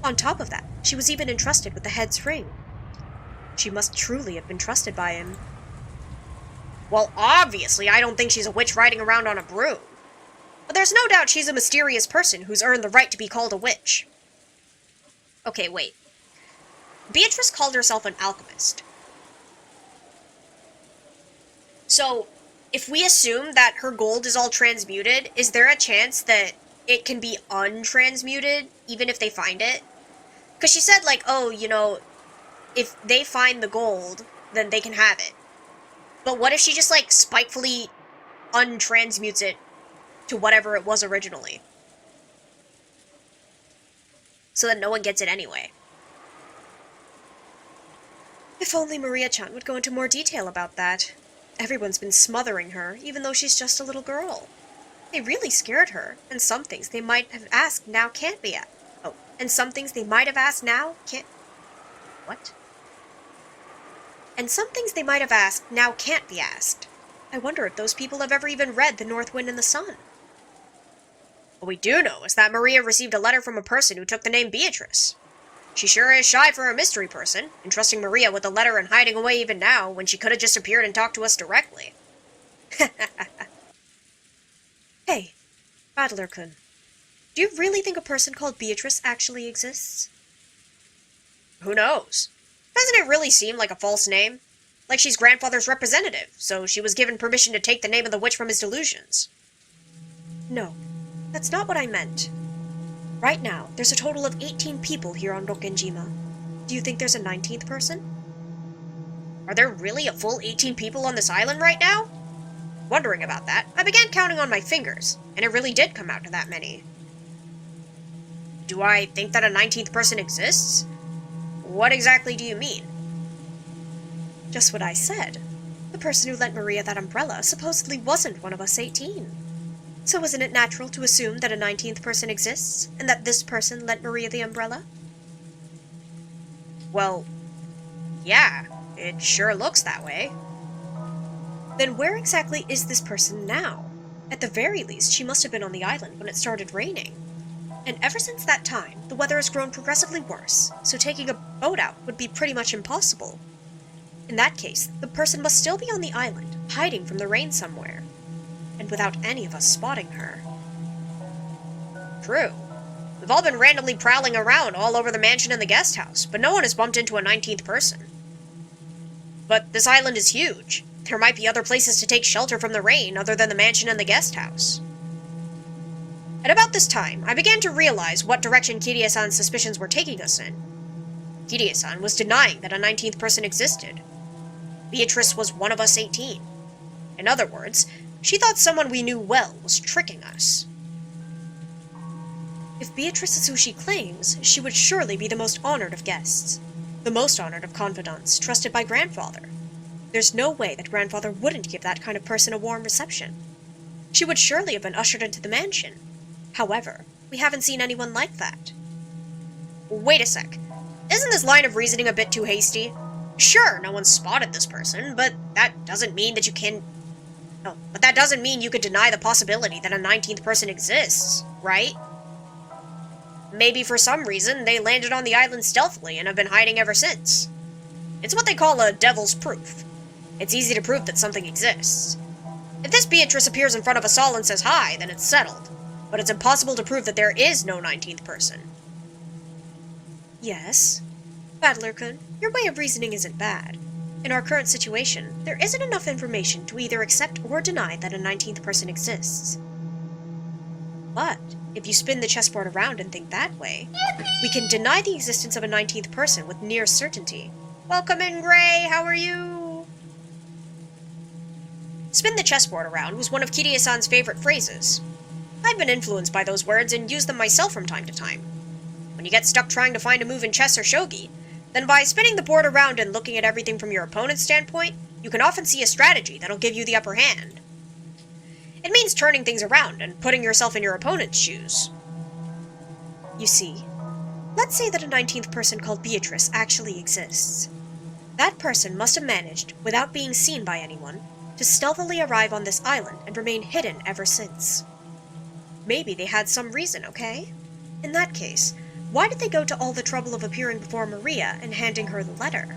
[SPEAKER 1] On top of that, she was even entrusted with the head's ring. She must truly have been trusted by him. Well, obviously, I don't think she's a witch riding around on a broom. But there's no doubt she's a mysterious person who's earned the right to be called a witch. Okay, wait. Beatrice called herself an alchemist. So, if we assume that her gold is all transmuted, is there a chance that it can be untransmuted, even if they find it? Because she said, like, oh, you know, if they find the gold, then they can have it. But what if she just, like, spitefully untransmutes it to whatever it was originally? So that no one gets it anyway. If only Maria-chan would go into more detail about that. Everyone's been smothering her, even though she's just a little girl. They really scared her, and some things they might have asked now can't be asked. Oh, and some things they might have asked now can't... What? And some things they might have asked now can't be asked. I wonder if those people have ever even read The North Wind and the Sun. What we do know is that Maria received a letter from a person who took the name Beatrice. She sure is shy for a mystery person, entrusting Maria with the letter and hiding away even now, when she could have just appeared and talked to us directly. Hey, Battler-kun, do you really think a person called Beatrice actually exists? Who knows? Doesn't it really seem like a false name? Like she's grandfather's representative, so she was given permission to take the name of the witch from his delusions. No, that's not what I meant. Right now, there's a total of 18 people here on Rokkenjima. Do you think there's a 19th person? Are there really a full 18 people on this island right now? Wondering about that, I began counting on my fingers, and it really did come out to that many. Do I think that a 19th person exists? What exactly do you mean? Just what I said. The person who lent Maria that umbrella supposedly wasn't one of us 18. So isn't it natural to assume that a 19th person exists, and that this person lent Maria the umbrella? Well, yeah, it sure looks that way. Then where exactly is this person now? At the very least, she must have been on the island when it started raining. And ever since that time, the weather has grown progressively worse, so taking a boat out would be pretty much impossible. In that case, the person must still be on the island, hiding from the rain somewhere, and without any of us spotting her. True. We've all been randomly prowling around all over the mansion and the guest house, but no one has bumped into a 19th person. But this island is huge. There might be other places to take shelter from the rain other than the mansion and the guest house. At about this time, I began to realize what direction Kirie-san's suspicions were taking us in. Kirie-san was denying that a 19th person existed. Beatrice was one of us 18. In other words, she thought someone we knew well was tricking us. If Beatrice is who she claims, she would surely be the most honored of guests. The most honored of confidants, trusted by grandfather. There's no way that grandfather wouldn't give that kind of person a warm reception. She would surely have been ushered into the mansion. However, we haven't seen anyone like that. Wait a sec. Isn't this line of reasoning a bit too hasty? Sure, no one spotted this person, but that doesn't mean that you can... Oh, but that doesn't mean you could deny the possibility that a 19th person exists, right? Maybe for some reason they landed on the island stealthily and have been hiding ever since. It's what they call a devil's proof. It's easy to prove that something exists. If this Beatrice appears in front of us all and says hi, then it's settled. But it's impossible to prove that there is no 19th person. Yes, Battler-kun, your way of reasoning isn't bad. In our current situation, there isn't enough information to either accept or deny that a 19th person exists. But, if you spin the chessboard around and think that way, we can deny the existence of a 19th person with near certainty. Welcome in, Gray! How are you? Spin the chessboard around was one of Kirie-san's favorite phrases. I've been influenced by those words and use them myself from time to time. When you get stuck trying to find a move in chess or shogi, then by spinning the board around and looking at everything from your opponent's standpoint, you can often see a strategy that'll give you the upper hand. It means turning things around and putting yourself in your opponent's shoes. You see, let's say that a 19th person called Beatrice actually exists. That person must have managed, without being seen by anyone, to stealthily arrive on this island and remain hidden ever since. Maybe they had some reason, okay? In that case, why did they go to all the trouble of appearing before Maria and handing her the letter?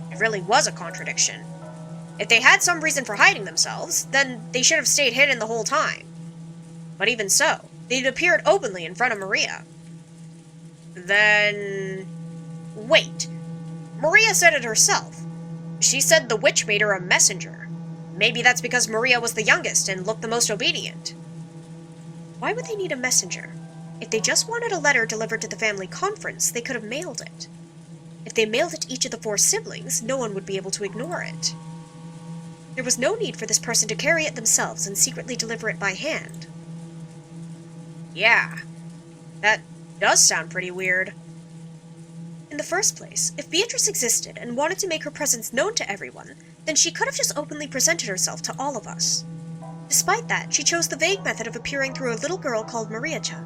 [SPEAKER 1] It really was a contradiction. If they had some reason for hiding themselves, then they should have stayed hidden the whole time. But even so, they'd appeared openly in front of Maria. Then... wait. Maria said it herself. She said the witch made her a messenger. Maybe that's because Maria was the youngest and looked the most obedient. Why would they need a messenger? If they just wanted a letter delivered to the family conference, they could have mailed it. If they mailed it to each of the 4 siblings, no one would be able to ignore it. There was no need for this person to carry it themselves and secretly deliver it by hand. Yeah, that does sound pretty weird. In the first place, if Beatrice existed and wanted to make her presence known to everyone, then she could have just openly presented herself to all of us. Despite that, she chose the vague method of appearing through a little girl called Maria-chan,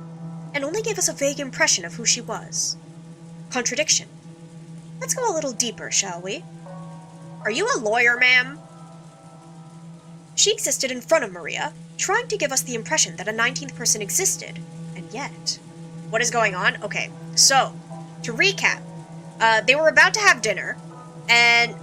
[SPEAKER 1] and only gave us a vague impression of who she was. Contradiction. Let's go a little deeper, shall we? Are you a lawyer, ma'am? She existed in front of Maria, trying to give us the impression that a 19th person existed, and yet... What is going on? Okay, so, to recap, they were about to have dinner, and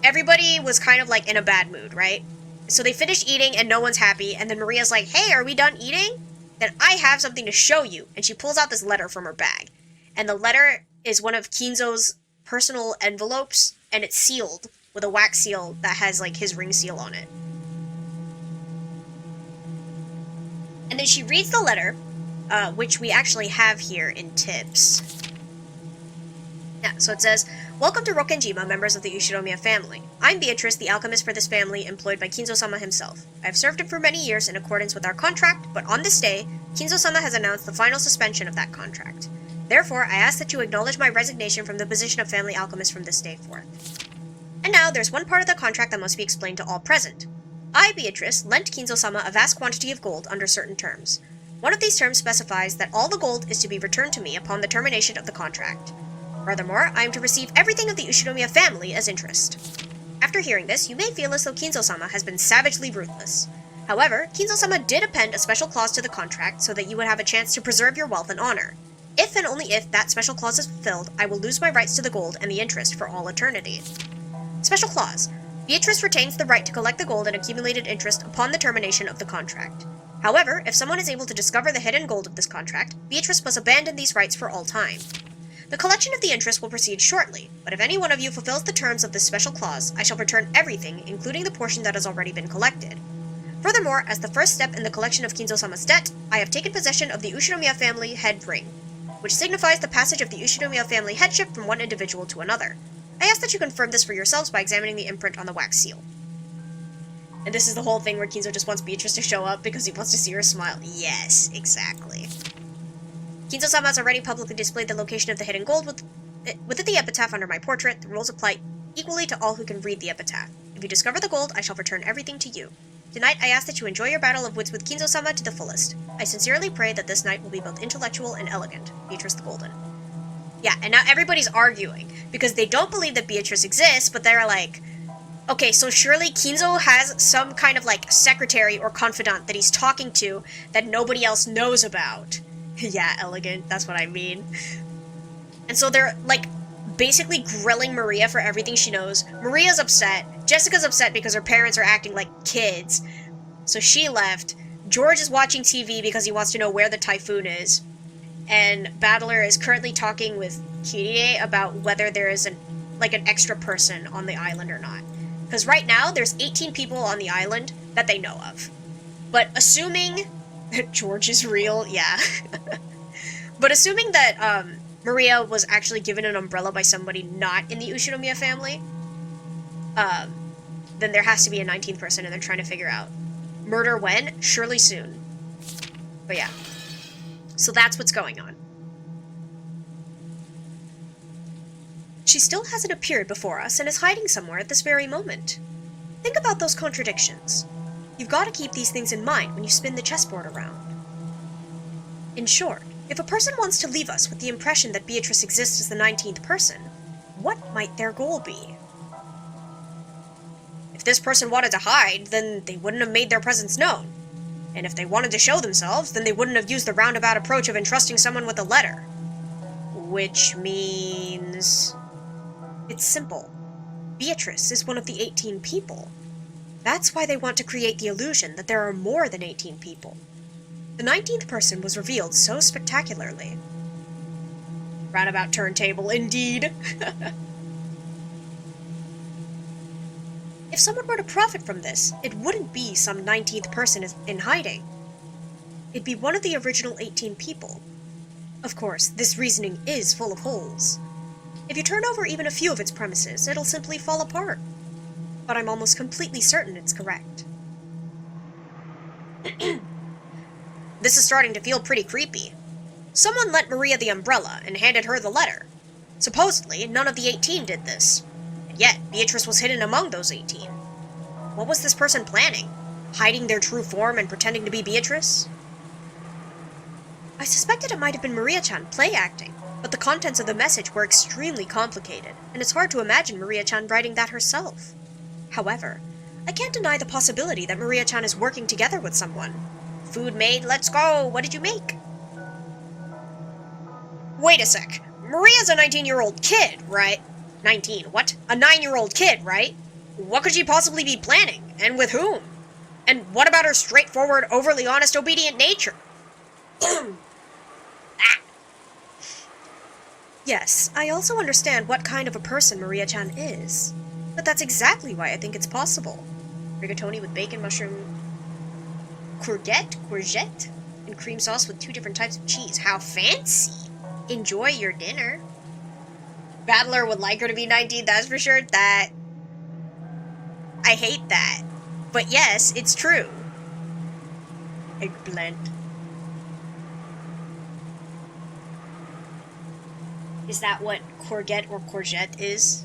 [SPEAKER 1] everybody was kind of like in a bad mood, right? So they finished eating and no one's happy, and then Maria's like, hey, are we done eating? Then I have something to show you, and she pulls out this letter from her bag. And the letter is one of Kinzo's personal envelopes, and it's sealed with a wax seal that has like his ring seal on it. And then she reads the letter, which we actually have here in tips. Yeah, so it says, welcome to Rokkenjima, members of the Ushiromiya family. I'm Beatrice, the alchemist for this family, employed by Kinzo-sama himself. I have served him for many years in accordance with our contract, but on this day, Kinzo-sama has announced the final suspension of that contract. Therefore, I ask that you acknowledge my resignation from the position of family alchemist from this day forth. And now, there's one part of the contract that must be explained to all present. I, Beatrice, lent Kinzo-sama a vast quantity of gold under certain terms. One of these terms specifies that all the gold is to be returned to me upon the termination of the contract. Furthermore, I am to receive everything of the Ushiromiya family as interest. After hearing this, you may feel as though Kinzo-sama has been savagely ruthless. However, Kinzo-sama did append a special clause to the contract so that you would have a chance to preserve your wealth and honor. If and only if that special clause is fulfilled, I will lose my rights to the gold and the interest for all eternity. Special clause. Beatrice retains the right to collect the gold and accumulated interest upon the termination of the contract. However, if someone is able to discover the hidden gold of this contract, Beatrice must abandon these rights for all time. The collection of the interest will proceed shortly, but if any one of you fulfills the terms of this special clause, I shall return everything, including the portion that has already been collected. Furthermore, as the first step in the collection of Kinzo-sama's debt, I have taken possession of the Ushiromiya family head ring, which signifies the passage of the Ushiromiya family headship from one individual to another. I ask that you confirm this for yourselves by examining the imprint on the wax seal. And this is the whole thing where Kinzo just wants Beatrice to show up because he wants to see her smile. Yes, exactly. Kinzo-sama has already publicly displayed the location of the hidden gold within the epitaph under my portrait. The rules apply equally to all who can read the epitaph. If you discover the gold, I shall return everything to you. Tonight, I ask that you enjoy your battle of wits with Kinzo-sama to the fullest. I sincerely pray that this night will be both intellectual and elegant. Beatrice the Golden. Yeah, and now everybody's arguing, because they don't believe that Beatrice exists, but they're like, okay, so surely Kinzo has some kind of, like, secretary or confidant that he's talking to that nobody else knows about. Yeah, elegant, that's what I mean. And so they're, like, basically grilling Maria for everything she knows. Maria's upset. Jessica's upset because her parents are acting like kids. So she left. George is watching TV because he wants to know where the typhoon is. and Battler is currently talking with Kirie about whether there is an extra person on the island or not. Because right now, there's 18 people on the island that they know of. But assuming that George is real, yeah. But assuming that Maria was actually given an umbrella by somebody not in the Ushinomiya family, then there has to be a 19th person, and they're trying to figure out. Murder when? Surely soon. But yeah. So that's what's going on. She still hasn't appeared before us and is hiding somewhere at this very moment. Think about those contradictions. You've got to keep these things in mind when you spin the chessboard around. In short, if a person wants to leave us with the impression that Beatrice exists as the 19th person, what might their goal be? If this person wanted to hide, then they wouldn't have made their presence known. And if they wanted to show themselves, then they wouldn't have used the roundabout approach of entrusting someone with a letter. Which means... It's simple. Beatrice is one of the 18 people. That's why they want to create the illusion that there are more than 18 people. The 19th person was revealed so spectacularly. Roundabout turntable, indeed. If someone were to profit from this, it wouldn't be some 19th person in hiding. It'd be one of the original 18 people. Of course, this reasoning is full of holes. If you turn over even a few of its premises, it'll simply fall apart. But I'm almost completely certain it's correct. This is starting to feel pretty creepy. Someone lent Maria the umbrella and handed her the letter. Supposedly, none of the 18 did this. And yet, Beatrice was hidden among those 18. What was this person planning? Hiding their true form and pretending to be Beatrice? I suspected it might have been Maria-chan play-acting, but the contents of the message were extremely complicated, and it's hard to imagine Maria-chan writing that herself. However, I can't deny the possibility that Maria-chan is working together with someone. Food made, let's go! What did you make? Wait a sec. Maria's a 19-year-old kid, right? 19, what? A 9-year-old kid, right? What could she possibly be planning? And with whom? And what about her straightforward, overly honest, obedient nature? Yes, I also understand what kind of a person Maria-chan is. But that's exactly why I think it's possible. Rigatoni with bacon, mushroom, courgette, and cream sauce with 2 different types of cheese. How fancy! Enjoy your dinner. Battler would like her to be 19, that's for sure. I hate that. But yes, it's true. Eggplant. Is that what courgette or courgette is?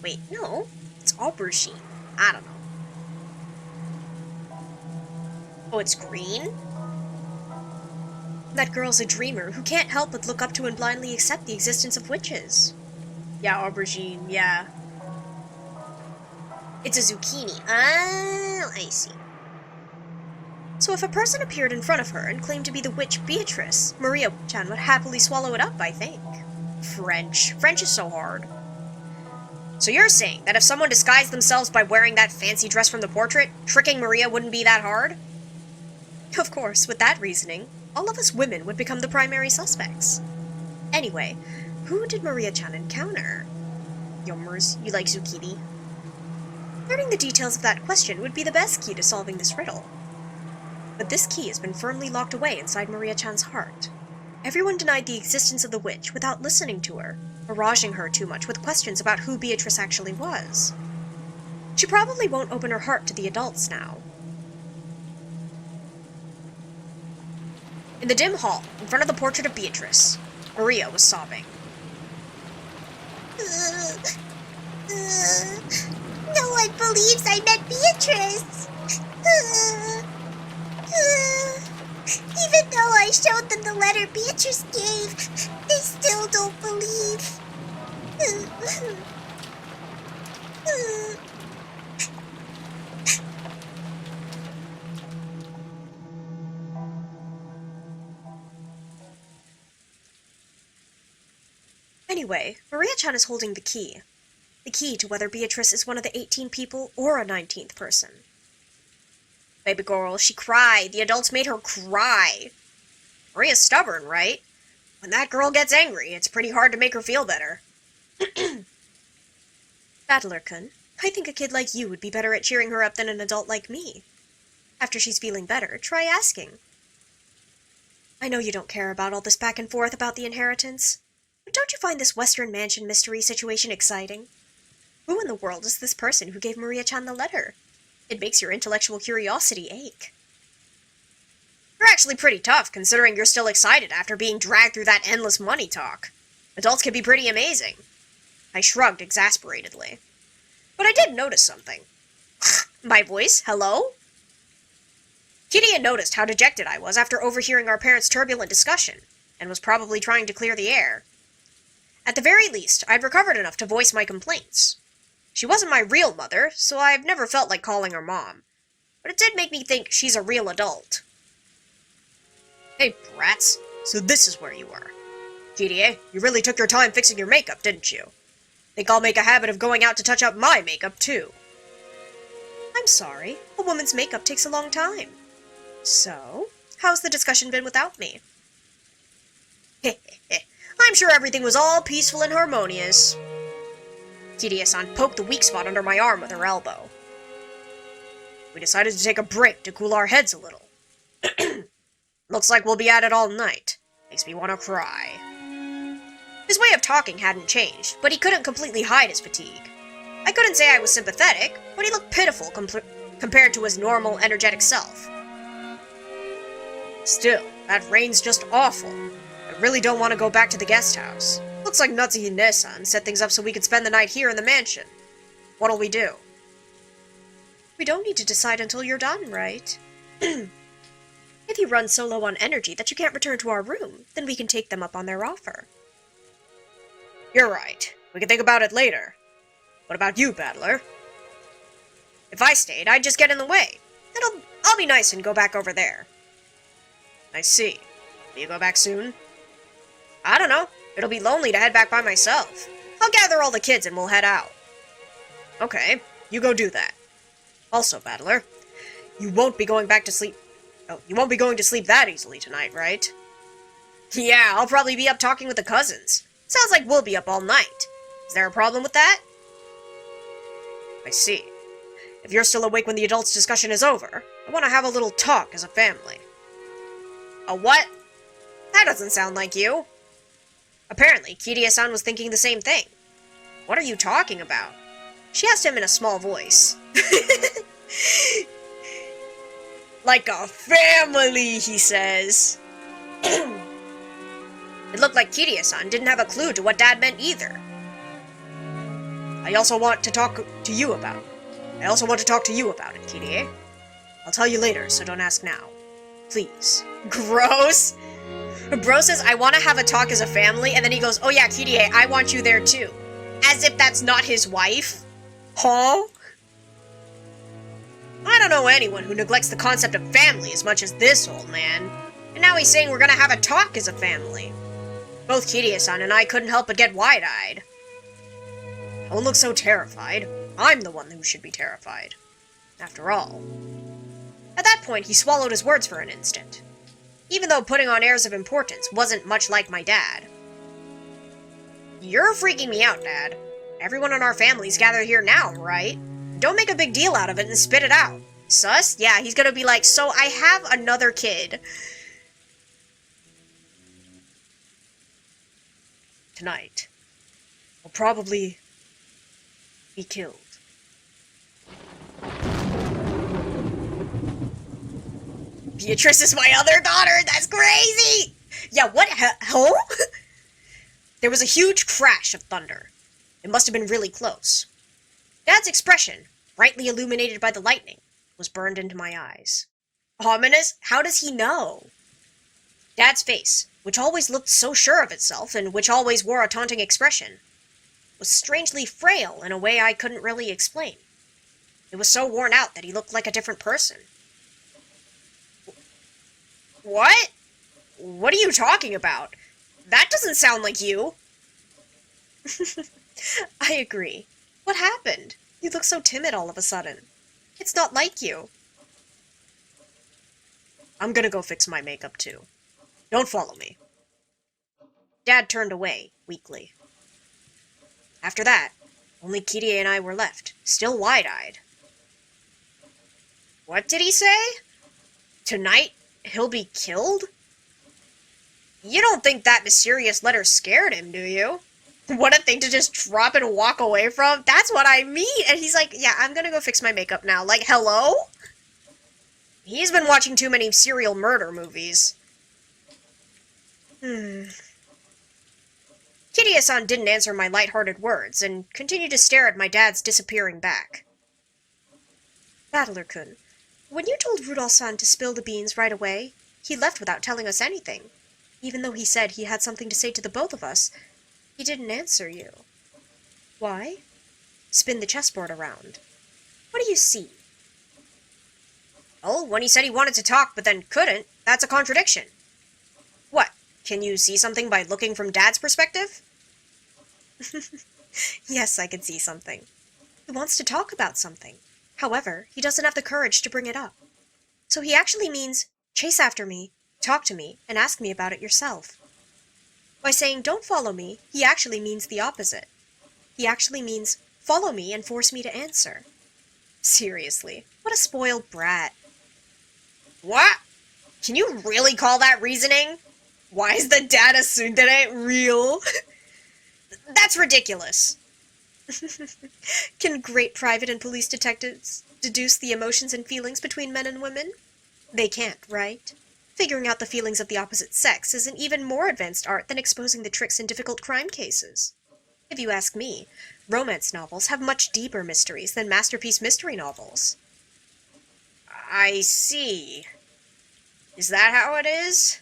[SPEAKER 1] Wait, no. It's aubergine. I don't know. Oh, it's green? That girl's a dreamer who can't help but look up to and blindly accept the existence of witches. Yeah, aubergine, yeah. It's a zucchini. Ah, I see. So if a person appeared in front of her and claimed to be the witch Beatrice, Maria-chan would happily swallow it up, I think. French. French is so hard. So you're saying that if someone disguised themselves by wearing that fancy dress from the portrait, tricking Maria wouldn't be that hard? Of course, with that reasoning, all of us women would become the primary suspects. Anyway, who did Maria-chan encounter? Yummers, you like zucchini? Learning the details of that question would be the best key to solving this riddle. But this key has been firmly locked away inside Maria-chan's heart. Everyone denied the existence of the witch without listening to her, barraging her too much with questions about who Beatrice actually was. She probably won't open her heart to the adults now. In the dim hall, in front of the portrait of Beatrice, Maria was sobbing.
[SPEAKER 2] No one believes I met Beatrice! Even though I showed them the letter Beatrice gave, they still don't believe.
[SPEAKER 1] Anyway, Maria-chan is holding the key. The key to whether Beatrice is one of the 18 people or a 19th person. Baby girl, she cried. The adults made her cry. Maria's stubborn, right? When that girl gets angry, it's pretty hard to make her feel better. Battler-kun, I think a kid like you would be better at cheering her up than an adult like me. After she's feeling better, try asking. I know you don't care about all this back and forth about the inheritance, but don't you find this Western Mansion mystery situation exciting? Who in the world is this person who gave Maria-chan the letter? It makes your intellectual curiosity ache. You're actually pretty tough, considering you're still excited after being dragged through that endless money talk. Adults can be pretty amazing. I shrugged exasperatedly. But I did notice something. My voice? Hello? Kitty had noticed how dejected I was after overhearing our parents' turbulent discussion, and was probably trying to clear the air. At the very least, I'd recovered enough to voice my complaints. She wasn't my real mother, so I've never felt like calling her mom. But it did make me think she's a real adult. Hey, brats. So this is where you were. Kirie, you really took your time fixing your makeup, didn't you? Think I'll make a habit of going out to touch up my makeup, too. I'm sorry. A woman's makeup takes a long time. So, how's the discussion been without me? I'm sure everything was all peaceful and harmonious. Kirie-san poked the weak spot under my arm with her elbow. We decided to take a break to cool our heads a little. Looks like we'll be at it all night. Makes me want to cry. His way of talking hadn't changed, but he couldn't completely hide his fatigue. I couldn't say I was sympathetic, but he looked pitiful compared to his normal, energetic self. Still, that rain's just awful. I really don't want to go back to the guest house. Looks like Natsuhine-san set things up so we could spend the night here in the mansion. What'll we do? We don't need to decide until you're done, right? If you run so low on energy that you can't return to our room, then we can take them up on their offer. You're right. We can think about it later. What about you, Battler? If I stayed, I'd just get in the way. I'll be nice and go back over there. I see. Will you go back soon? I don't know. It'll be lonely to head back by myself. I'll gather all the kids and we'll head out. Okay, you go do that. Also, Battler, you won't be going back to sleep. Oh, you won't be going to sleep that easily tonight, right? Yeah, I'll probably be up talking with the cousins. Sounds like we'll be up all night. Is there a problem with that? I see. If you're still awake when the adults' discussion is over, I want to have a little talk as a family. A what? That doesn't sound like you. Apparently, Kirie-san was thinking the same thing. What are you talking about? She asked him in a small voice. Like a family, he says. It looked like Kirie-san didn't have a clue to what Dad meant either. I also want to talk to you about it, Kirie. I'll tell you later, so don't ask now. Please. Gross. Bro says, I want to have a talk as a family, and then he goes, oh yeah, Kirie, I want you there too. As if that's not his wife. Huh? I don't know anyone who neglects the concept of family as much as this old man. And now he's saying we're gonna have a talk as a family. Both Kirie-san and I couldn't help but get wide-eyed. Don't look so terrified. I'm the one who should be terrified. After all. At that point, he swallowed his words for an instant. Even though putting on airs of importance wasn't much like my dad. You're freaking me out, Dad. Everyone in our family's gathered here now, right? Don't make a big deal out of it and spit it out. Sus? Yeah, he's gonna be like, so I have another kid. Tonight, I'll probably be killed. Beatrice is my other daughter! That's crazy! Yeah, what? Huh? There was a huge crash of thunder. It must have been really close. Dad's expression, brightly illuminated by the lightning, was burned into my eyes. Ominous? How does he know? Dad's face, which always looked so sure of itself and which always wore a taunting expression, was strangely frail in a way I couldn't really explain. It was so worn out that he looked like a different person. What? What are you talking about? That doesn't sound like you. I agree. What happened? You look so timid all of a sudden. It's not like you. I'm gonna go fix my makeup too. Don't follow me. Dad turned away, weakly. After that, only Kirie and I were left, still wide-eyed. What did he say? Tonight, he'll be killed? You don't think that mysterious letter scared him, do you? What a thing to just drop and walk away from. That's what I mean. And he's like, yeah, I'm gonna go fix my makeup now. Like, hello? He's been watching too many serial murder movies. Kirie-san didn't answer my light-hearted words, and continued to stare at my dad's disappearing back. Battler-kun, when you told Rudolph-san to spill the beans right away, he left without telling us anything. Even though he said he had something to say to the both of us, he didn't answer you. Why? Spin the chessboard around. What do you see? Oh, when he said he wanted to talk but then couldn't, that's a contradiction. What? Can you see something by looking from Dad's perspective? Yes, I can see something. He wants to talk about something. However, he doesn't have the courage to bring it up. So he actually means, chase after me, talk to me, and ask me about it yourself. By saying don't follow me, he actually means the opposite. He actually means follow me and force me to answer. Seriously, what a spoiled brat. What? Can you really call that reasoning? Why is the dad assumed that it ain't real? That's ridiculous. Can great private and police detectives deduce the emotions and feelings between men and women? They can't, right? Figuring out the feelings of the opposite sex is an even more advanced art than exposing the tricks in difficult crime cases. If you ask me, romance novels have much deeper mysteries than masterpiece mystery novels. I see. Is that how it is?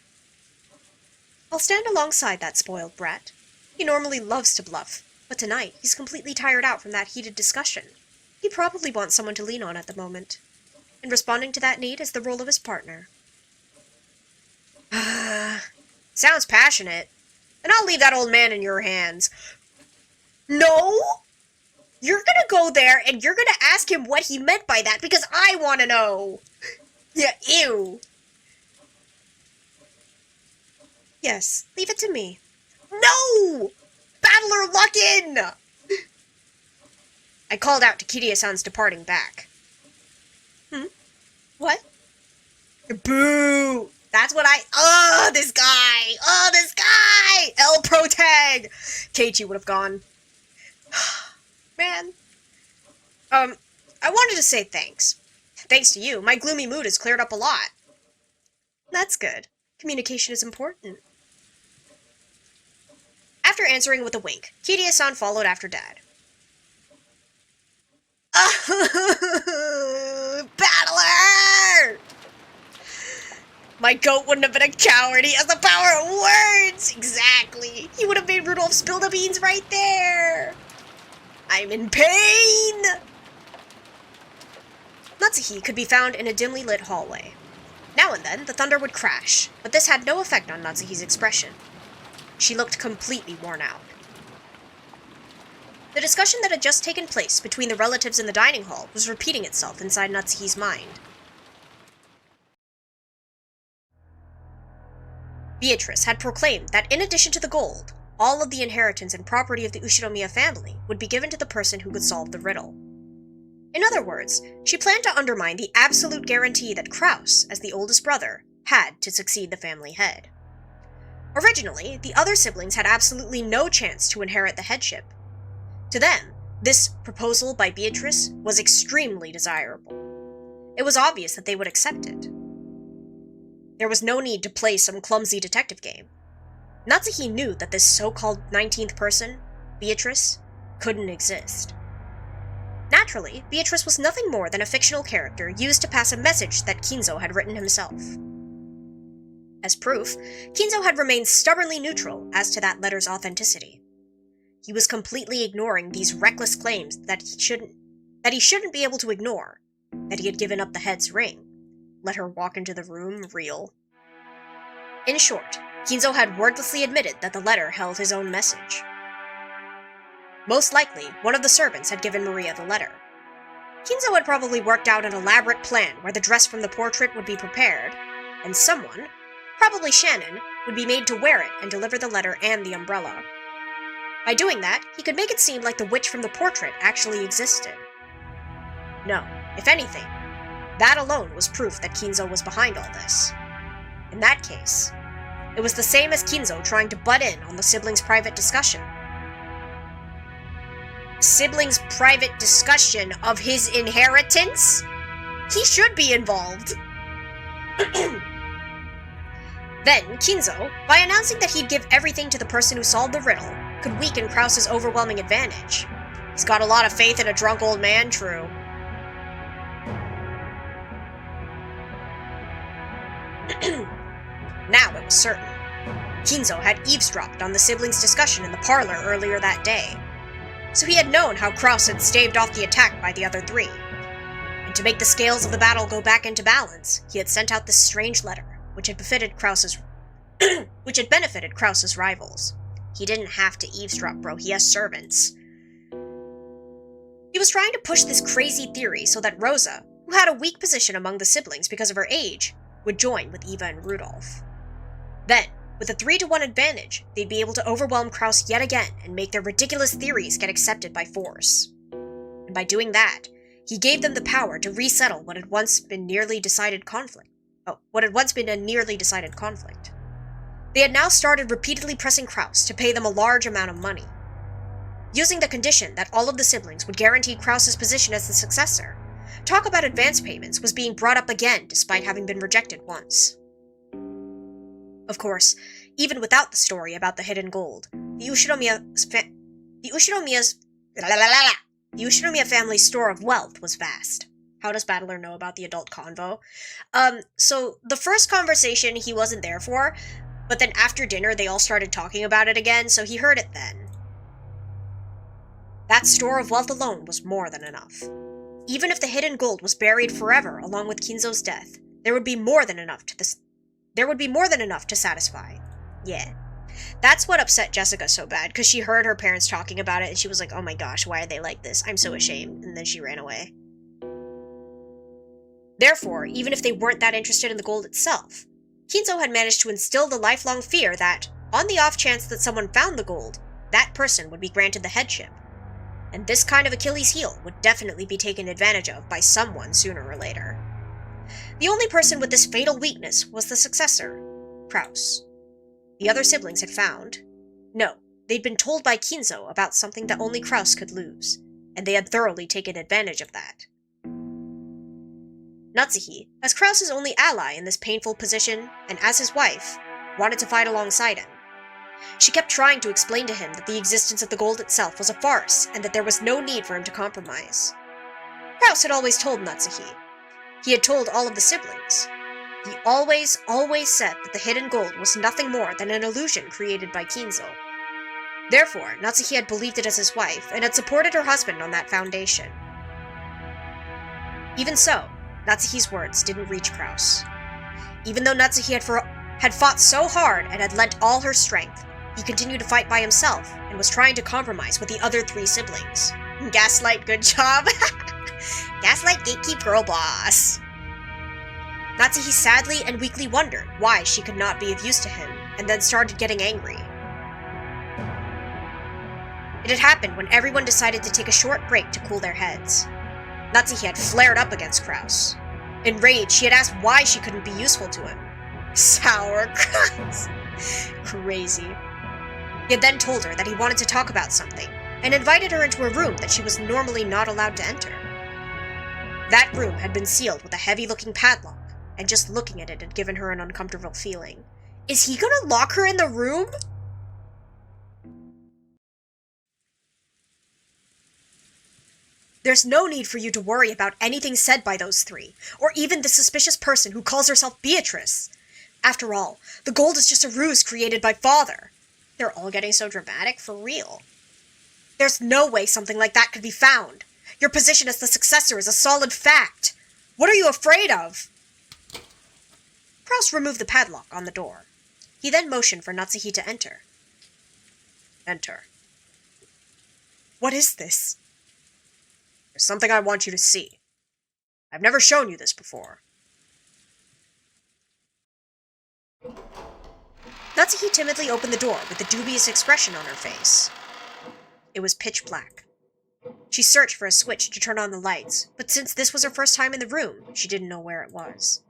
[SPEAKER 1] I'll stand alongside that spoiled brat. He normally loves to bluff, but tonight he's completely tired out from that heated discussion. He probably wants someone to lean on at the moment. And responding to that need is the role of his partner. Sounds passionate. And I'll leave that old man in your hands. No! You're gonna go there and you're gonna ask him what he meant by that because I want to know. Yeah, ew. Yes, leave it to me. No! Battler, lock in! I called out to Kirie-san's departing back. What? Boo! That's what this guy! This guy! El Protag! Keiichi would have gone. Man. I wanted to say thanks. Thanks to you, my gloomy mood has cleared up a lot. That's good. Communication is important. After answering with a wink, Kirie-san followed after Dad. Battler! My goat wouldn't have been a coward. He has the power of words! Exactly. He would have made Rudolph spill the beans right there. I'm in pain! Natsuhi could be found in a dimly lit hallway. Now and then, the thunder would crash, but this had no effect on Natsuhi's expression. She looked completely worn out. The discussion that had just taken place between the relatives in the dining hall was repeating itself inside Natsuhi's mind. Beatrice had proclaimed that in addition to the gold, all of the inheritance and property of the Ushinomiya family would be given to the person who could solve the riddle. In other words, she planned to undermine the absolute guarantee that Kraus, as the oldest brother, had to succeed the family head. Originally, the other siblings had absolutely no chance to inherit the headship. To them, this proposal by Beatrice was extremely desirable. It was obvious that they would accept it. There was no need to play some clumsy detective game. Natsuhi knew that this so-called 19th person, Beatrice, couldn't exist. Naturally, Beatrice was nothing more than a fictional character used to pass a message that Kinzo had written himself. As proof, Kinzo had remained stubbornly neutral as to that letter's authenticity. He was completely ignoring these reckless claims that he shouldn't be able to ignore, that he had given up the head's ring, let her walk into the room real. In short, Kinzo had wordlessly admitted that the letter held his own message. Most likely, one of the servants had given Maria the letter. Kinzo had probably worked out an elaborate plan where the dress from the portrait would be prepared, and someone, probably Shannon, would be made to wear it and deliver the letter and the umbrella. By doing that, he could make it seem like the witch from the portrait actually existed. No, if anything, that alone was proof that Kinzo was behind all this. In that case, it was the same as Kinzo trying to butt in on the siblings' private discussion. Siblings' private discussion of his inheritance? He should be involved. Then, Kinzo, by announcing that he'd give everything to the person who solved the riddle, could weaken Krause's overwhelming advantage. He's got a lot of faith in a drunk old man, true. Now it was certain. Kinzo had eavesdropped on the siblings' discussion in the parlor earlier that day, so he had known how Krause had staved off the attack by the other three. And to make the scales of the battle go back into balance, he had sent out this strange letter, which had benefited Krause's rivals. He didn't have to eavesdrop, bro. He has servants. He was trying to push this crazy theory so that Rosa, who had a weak position among the siblings because of her age, would join with Eva and Rudolph. Then, with a 3-to-1 advantage, they'd be able to overwhelm Krause yet again and make their ridiculous theories get accepted by force. And by doing that, he gave them the power to resettle what had once been a nearly decided conflict. They had now started repeatedly pressing Krause to pay them a large amount of money. Using the condition that all of the siblings would guarantee Krause's position as the successor, talk about advance payments was being brought up again despite having been rejected once. Of course, even without the story about the hidden gold, the Ushinomiya family's store of wealth was vast. How does Battler know about the adult convo? So the first conversation he wasn't there for, but then after dinner they all started talking about it again, so he heard it then. That store of wealth alone was more than enough. Even if the hidden gold was buried forever along with Kinzo's death, there would be more than enough to satisfy. Yeah. That's what upset Jessica so bad, because she heard her parents talking about it and she was like, oh my gosh, why are they like this? I'm so ashamed. And then she ran away. Therefore, even if they weren't that interested in the gold itself, Kinzo had managed to instill the lifelong fear that, on the off chance that someone found the gold, that person would be granted the headship. And this kind of Achilles heel would definitely be taken advantage of by someone sooner or later. The only person with this fatal weakness was the successor, Krause. The other siblings had found. No, they'd been told by Kinzo about something that only Krause could lose, and they had thoroughly taken advantage of that. Natsuhi, as Krause's only ally in this painful position, and as his wife, wanted to fight alongside him. She kept trying to explain to him that the existence of the gold itself was a farce, and that there was no need for him to compromise. Krause had always told Natsuhi. He had told all of the siblings. He always said that the hidden gold was nothing more than an illusion created by Kinzo. Therefore, Natsuhi had believed it as his wife, and had supported her husband on that foundation. Even so, Natsuhi's words didn't reach Krause. Even though Natsuhi had fought so hard and had lent all her strength, he continued to fight by himself, and was trying to compromise with the other 3 siblings. Gaslight, good job! Gaslight, gatekeep, girl boss! Natsuhi sadly and weakly wondered why she could not be of use to him, and then started getting angry. It had happened when everyone decided to take a short break to cool their heads. Natsuhi had flared up against Krause. Enraged, she had asked why she couldn't be useful to him. Sauerkraut! Crazy. He had then told her that he wanted to talk about something, and invited her into a room that she was normally not allowed to enter. That room had been sealed with a heavy-looking padlock, and just looking at it had given her an uncomfortable feeling. Is he gonna lock her in the room? There's no need for you to worry about anything said by those 3, or even the suspicious person who calls herself Beatrice. After all, the gold is just a ruse created by Father. They're all getting so dramatic, for real. There's no way something like that could be found. Your position as the successor is a solid fact. What are you afraid of? Krause removed the padlock on the door. He then motioned for Natsuhi to enter. Enter. What is this? There's something I want you to see. I've never shown you this before. Natsuki timidly opened the door with a dubious expression on her face. It was pitch black. She searched for a switch to turn on the lights, but since this was her first time in the room, she didn't know where it was.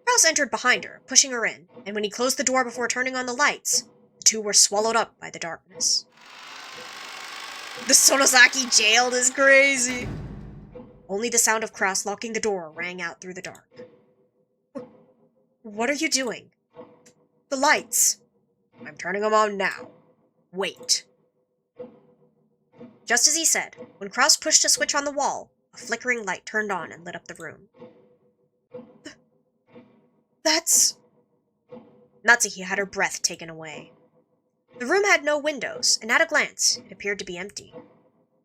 [SPEAKER 1] Krause entered behind her, pushing her in, and when he closed the door before turning on the lights, the two were swallowed up by the darkness. The Sonosaki jailed is crazy! Only the sound of Krause locking the door rang out through the dark. What are you doing? The lights! I'm turning them on now. Wait. Just as he said, when Krause pushed a switch on the wall, a flickering light turned on and lit up the room. That's... Natsuki had her breath taken away. The room had no windows, and at a glance, it appeared to be empty.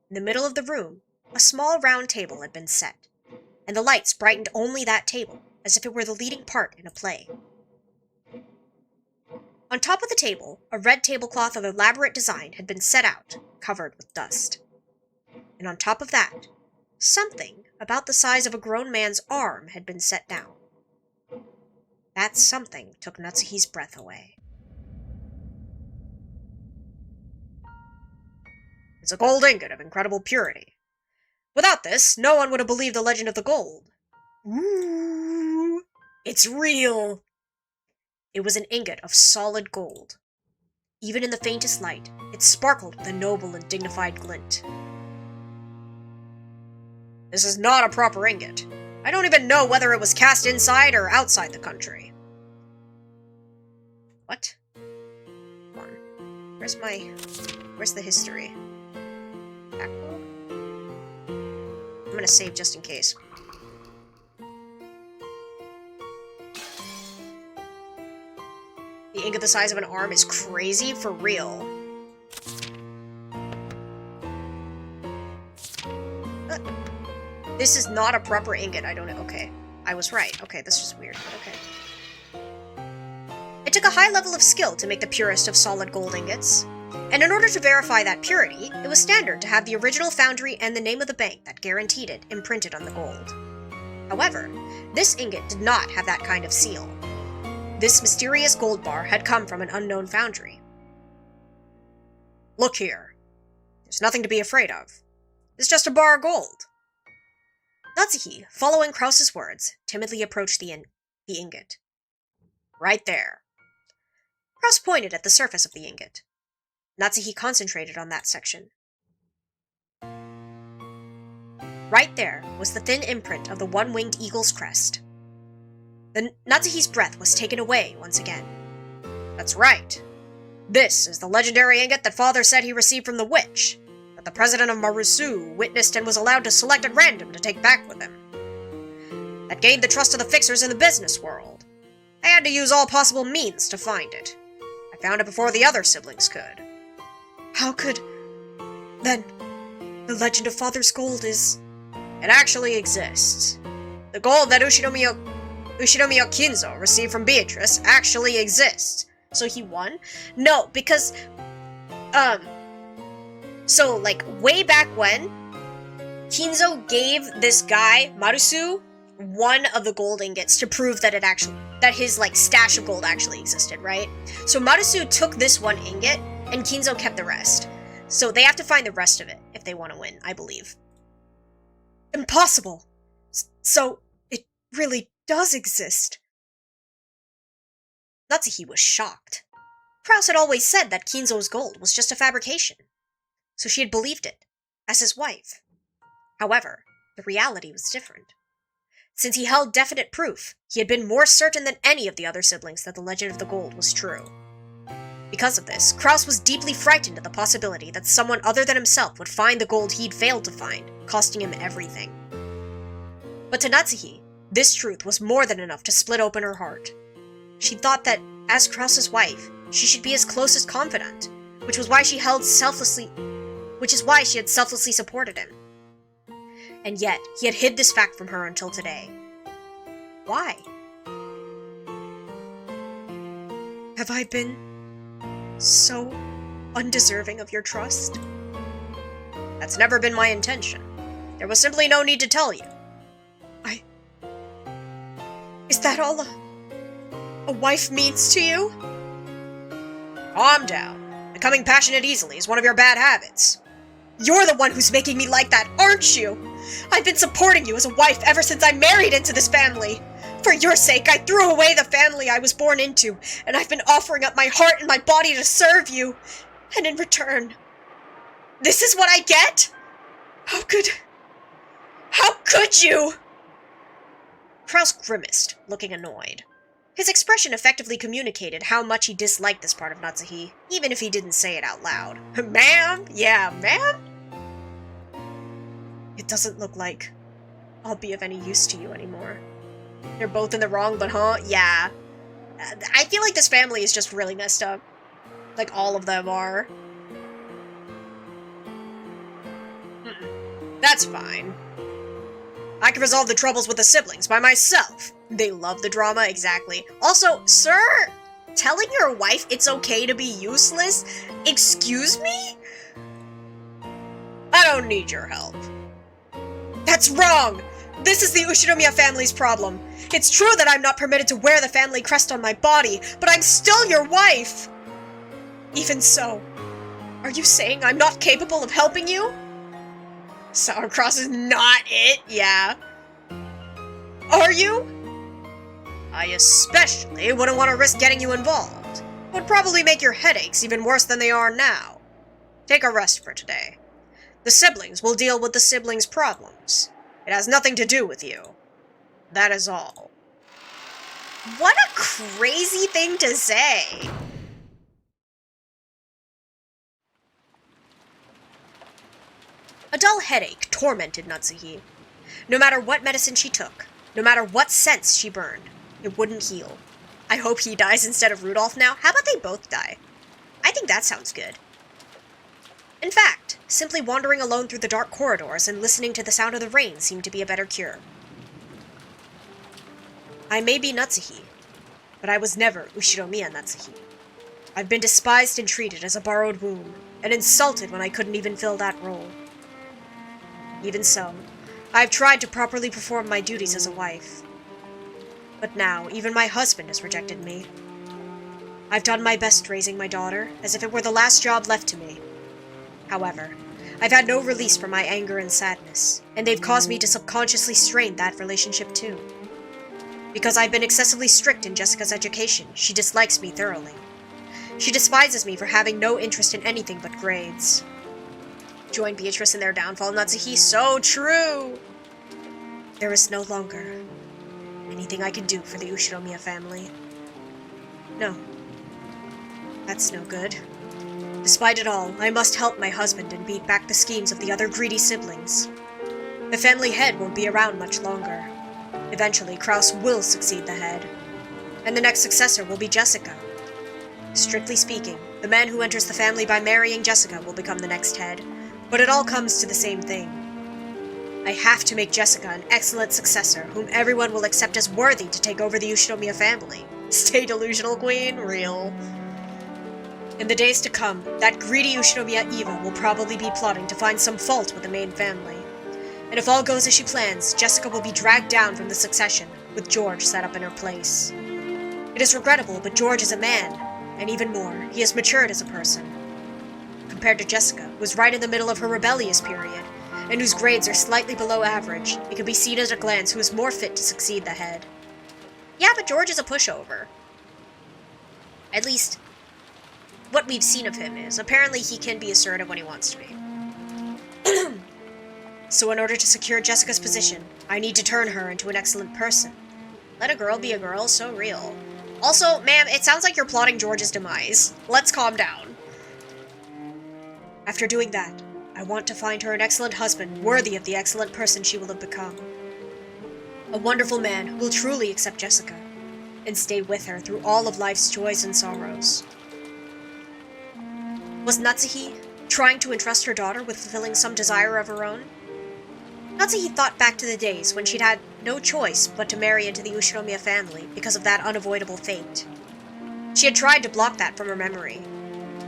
[SPEAKER 1] In the middle of the room, a small round table had been set, and the lights brightened only that table, as if it were the leading part in a play. On top of the table, a red tablecloth of elaborate design had been set out, covered with dust. And on top of that, something about the size of a grown man's arm had been set down. That something took Natsuki's breath away. It's a gold ingot of incredible purity. Without this, no one would have believed the legend of the gold. Ooh, it's real! It was an ingot of solid gold. Even in the faintest light, it sparkled with a noble and dignified glint. This is not a proper ingot. I don't even know whether it was cast inside or outside the country. What? Come on. Where's the history? Backlog? I'm gonna save just in case. The ingot the size of an arm is crazy, for real. This is not a proper ingot, I don't know. Okay, I was right. Okay, this is weird, but okay. It took a high level of skill to make the purest of solid gold ingots, and in order to verify that purity, it was standard to have the original foundry and the name of the bank that guaranteed it imprinted on the gold. However, this ingot did not have that kind of seal. This mysterious gold bar had come from an unknown foundry. Look here. There's nothing to be afraid of. It's just a bar of gold. Natsuki, following Krause's words, timidly approached the ingot. Right there. Krause pointed at the surface of the ingot. Natsuki concentrated on that section. Right there was the thin imprint of the one-winged eagle's crest. Natsuki's breath was taken away once again. That's right. This is the legendary ingot that Father said he received from the witch, that the president of Marusu witnessed and was allowed to select at random to take back with him. That gained the trust of the fixers in the business world. I had to use all possible means to find it. I found it before the other siblings could. How could... Then, the legend of Father's gold is... It actually exists. The gold that Ushinomiya Kinzo received from Beatrice actually exists. So he won? No, because... So, like, way back when, Kinzo gave this guy, Marusu, one of the gold ingots to prove that his, like, stash of gold actually existed, right? So Marusu took this one ingot, and Kinzo kept the rest. So they have to find the rest of it if they want to win, I believe. Impossible! So, it really does exist. Natsuki was shocked. Krause had always said that Kinzo's gold was just a fabrication, so she had believed it, as his wife. However, the reality was different. Since he held definite proof, he had been more certain than any of the other siblings that the legend of the gold was true. Because of this, Krause was deeply frightened at the possibility that someone other than himself would find the gold he'd failed to find, costing him everything. But to Natsuki, this truth was more than enough to split open her heart. She thought that, as Krause's wife, she should be his closest confidant, which is why she had selflessly supported him. And yet, he had hid this fact from her until today. Why? Have I been so undeserving of your trust? That's never been my intention. There was simply no need to tell you. Is that all a wife means to you? Calm down. Becoming passionate easily is one of your bad habits. You're the one who's making me like that, aren't you? I've been supporting you as a wife ever since I married into this family. For your sake, I threw away the family I was born into, and I've been offering up my heart and my body to serve you. And in return, this is what I get? How could you? Kraus grimaced, looking annoyed. His expression effectively communicated how much he disliked this part of Natsuhi, even if he didn't say it out loud. Ma'am? Yeah, ma'am? It doesn't look like I'll be of any use to you anymore. They're both in the wrong, but huh? Yeah. I feel like this family is just really messed up. Like, all of them are. That's fine. I can resolve the troubles with the siblings by myself. They love the drama, exactly. Also, sir, telling your wife it's okay to be useless? Excuse me? I don't need your help. That's wrong! This is the Ushinomiya family's problem. It's true that I'm not permitted to wear the family crest on my body, but I'm still your wife! Even so, are you saying I'm not capable of helping you? Sauerkraut is not it, yeah. Are you? I especially wouldn't want to risk getting you involved. It would probably make your headaches even worse than they are now. Take a rest for today. The siblings will deal with the siblings' problems. It has nothing to do with you. That is all. What a crazy thing to say! A dull headache tormented Natsuhi. No matter what medicine she took, no matter what scents she burned, it wouldn't heal. I hope he dies instead of Rudolph now. How about they both die? I think that sounds good. In fact, simply wandering alone through the dark corridors and listening to the sound of the rain seemed to be a better cure. I may be Natsuhi, but I was never Ushinomiya Natsuhi. I've been despised and treated as a borrowed womb, and insulted when I couldn't even fill that role. Even so, I've tried to properly perform my duties as a wife. But now, even my husband has rejected me. I've done my best raising my daughter, as if it were the last job left to me. However, I've had no release from my anger and sadness, and they've caused me to subconsciously strain that relationship too. Because I've been excessively strict in Jessica's education, she dislikes me thoroughly. She despises me for having no interest in anything but grades. Join Beatrice in their downfall, Natsuhi. So true! There is no longer anything I can do for the Ushinomiya family. No. That's no good. Despite it all, I must help my husband and beat back the schemes of the other greedy siblings. The family head won't be around much longer. Eventually, Kraus will succeed the head. And the next successor will be Jessica. Strictly speaking, the man who enters the family by marrying Jessica will become the next head. But it all comes to the same thing. I have to make Jessica an excellent successor, whom everyone will accept as worthy to take over the Ushinomiya family. Stay delusional, queen? Real. In the days to come, that greedy Ushinomiya Eva will probably be plotting to find some fault with the main family. And if all goes as she plans, Jessica will be dragged down from the succession, with George set up in her place. It is regrettable, but George is a man, and even more, he has matured as a person. Compared to Jessica, who was right in the middle of her rebellious period, and whose grades are slightly below average, it can be seen at a glance who is more fit to succeed the head. Yeah, but George is a pushover. At least, what we've seen of him is, apparently he can be assertive when he wants to be. So in order to secure Jessica's position, I need to turn her into an excellent person. Let a girl be a girl, so real. Also, ma'am, it sounds like you're plotting George's demise. Let's calm down. After doing that, I want to find her an excellent husband worthy of the excellent person she will have become. A wonderful man who will truly accept Jessica, and stay with her through all of life's joys and sorrows. Was Natsuhi trying to entrust her daughter with fulfilling some desire of her own? Natsuhi thought back to the days when she'd had no choice but to marry into the Ushinomiya family because of that unavoidable fate. She had tried to block that from her memory.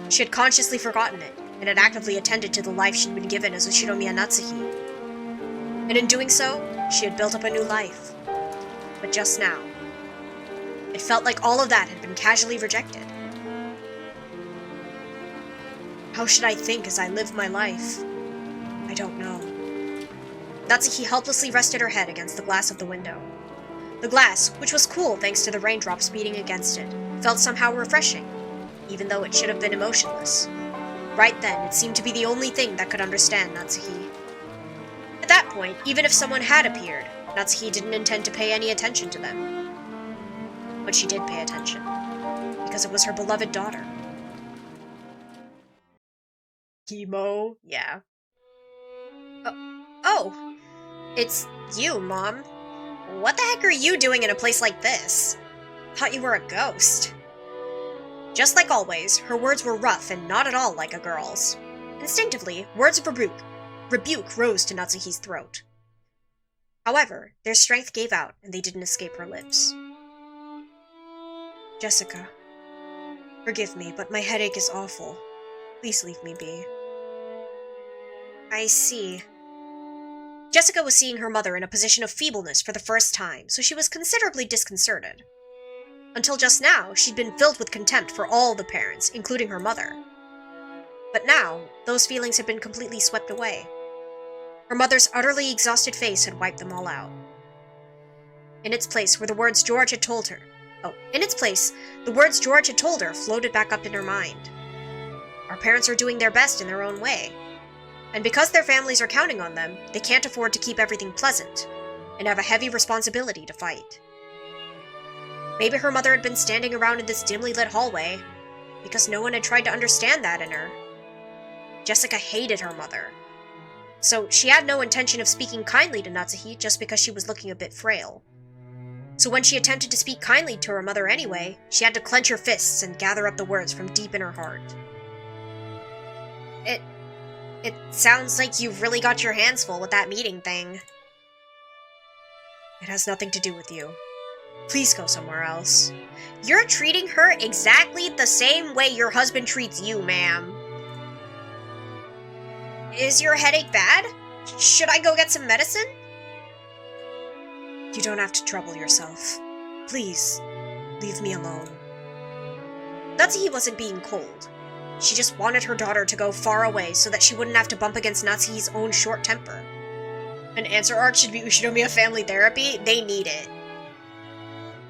[SPEAKER 1] She had consciously forgotten it, and had actively attended to the life she'd been given as Ushinomiya Natsuhi. And in doing so, she had built up a new life. But just now, it felt like all of that had been casually rejected. How should I think as I live my life? I don't know. Natsuki helplessly rested her head against the glass of the window. The glass, which was cool thanks to the raindrops beating against it, felt somehow refreshing, even though it should have been emotionless. Right then, it seemed to be the only thing that could understand Natsuki. At that point, even if someone had appeared, Natsuki didn't intend to pay any attention to them. But she did pay attention, because it was her beloved daughter. Chemo? Yeah. Oh, it's you, Mom. What the heck are you doing in a place like this? Thought you were a ghost. Just like always, her words were rough and not at all like a girl's. Instinctively, words of rebuke rose to Natsuki's throat. However, their strength gave out and they didn't escape her lips. Jessica, forgive me, but my headache is awful. Please leave me be. I see. Jessica was seeing her mother in a position of feebleness for the first time, so she was considerably disconcerted. Until just now, she'd been filled with contempt for all the parents, including her mother. But now, those feelings had been completely swept away. Her mother's utterly exhausted face had wiped them all out. In its place were the words George had told her. The words George had told her floated back up in her mind. Our parents are doing their best in their own way. And because their families are counting on them, they can't afford to keep everything pleasant, and have a heavy responsibility to fight. Maybe her mother had been standing around in this dimly lit hallway, because no one had tried to understand that in her. Jessica hated her mother. So she had no intention of speaking kindly to Natsuki just because she was looking a bit frail. So when she attempted to speak kindly to her mother anyway, she had to clench her fists and gather up the words from deep in her heart. It sounds like you've really got your hands full with that meeting thing. It has nothing to do with you. Please go somewhere else. You're treating her exactly the same way your husband treats you, ma'am. Is your headache bad? Should I go get some medicine? You don't have to trouble yourself. Please, leave me alone. Natsuki wasn't being cold. She just wanted her daughter to go far away so that she wouldn't have to bump against Natsuki's own short temper. An answer arc should be Ushinomiya family therapy? They need it.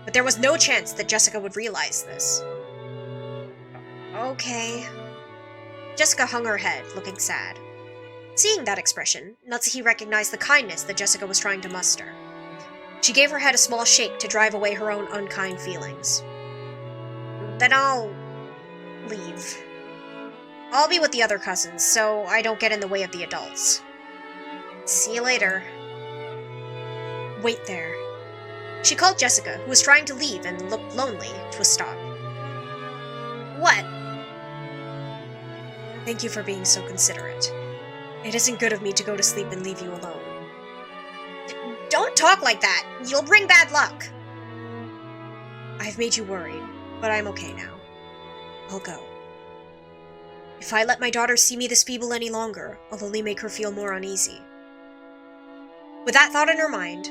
[SPEAKER 1] But there was no chance that Jessica would realize this. Okay. Jessica hung her head, looking sad. Seeing that expression, Natsuki recognized the kindness that Jessica was trying to muster. She gave her head a small shake to drive away her own unkind feelings. Then I'll leave. I'll be with the other cousins, so I don't get in the way of the adults. See you later. Wait there. She called Jessica, who was trying to leave and looked lonely, to a stop. What? Thank you for being so considerate. It isn't good of me to go to sleep and leave you alone. Don't talk like that! You'll bring bad luck! I've made you worried, but I'm okay now. I'll go. If I let my daughter see me this feeble any longer, I'll only make her feel more uneasy. With that thought in her mind,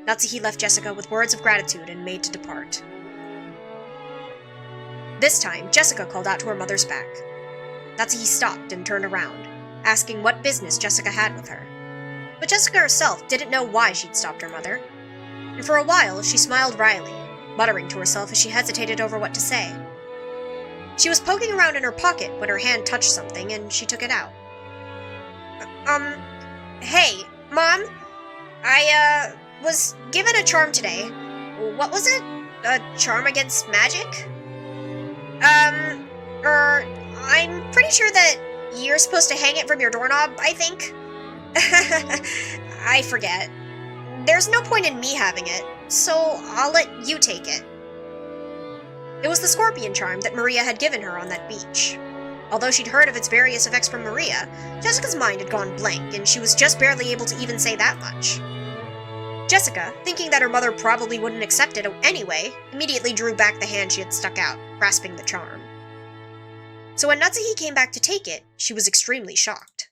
[SPEAKER 1] Natsuki left Jessica with words of gratitude and made to depart. This time, Jessica called out to her mother's back. Natsuki stopped and turned around, asking what business Jessica had with her. But Jessica herself didn't know why she'd stopped her mother, and for a while she smiled wryly, muttering to herself as she hesitated over what to say. She was poking around in her pocket when her hand touched something, and she took it out. Hey, Mom? I, was given a charm today. What was it? A charm against magic? I'm pretty sure that you're supposed to hang it from your doorknob, I think. I forget. There's no point in me having it, so I'll let you take it. It was the scorpion charm that Maria had given her on that beach. Although she'd heard of its various effects from Maria, Jessica's mind had gone blank, and she was just barely able to even say that much. Jessica, thinking that her mother probably wouldn't accept it anyway, immediately drew back the hand she had stuck out, grasping the charm. So when Natsuki came back to take it, she was extremely shocked.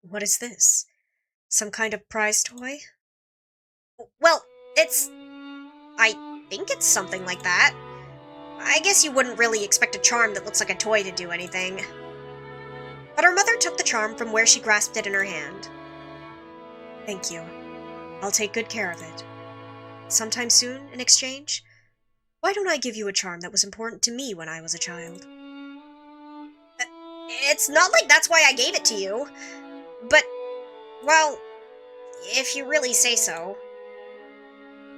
[SPEAKER 1] What is this? Some kind of prize toy? Well, I think it's something like that. I guess you wouldn't really expect a charm that looks like a toy to do anything. But her mother took the charm from where she grasped it in her hand. Thank you. I'll take good care of it. Sometime soon, in exchange, why don't I give you a charm that was important to me when I was a child? It's not like that's why I gave it to you. But, well, if you really say so.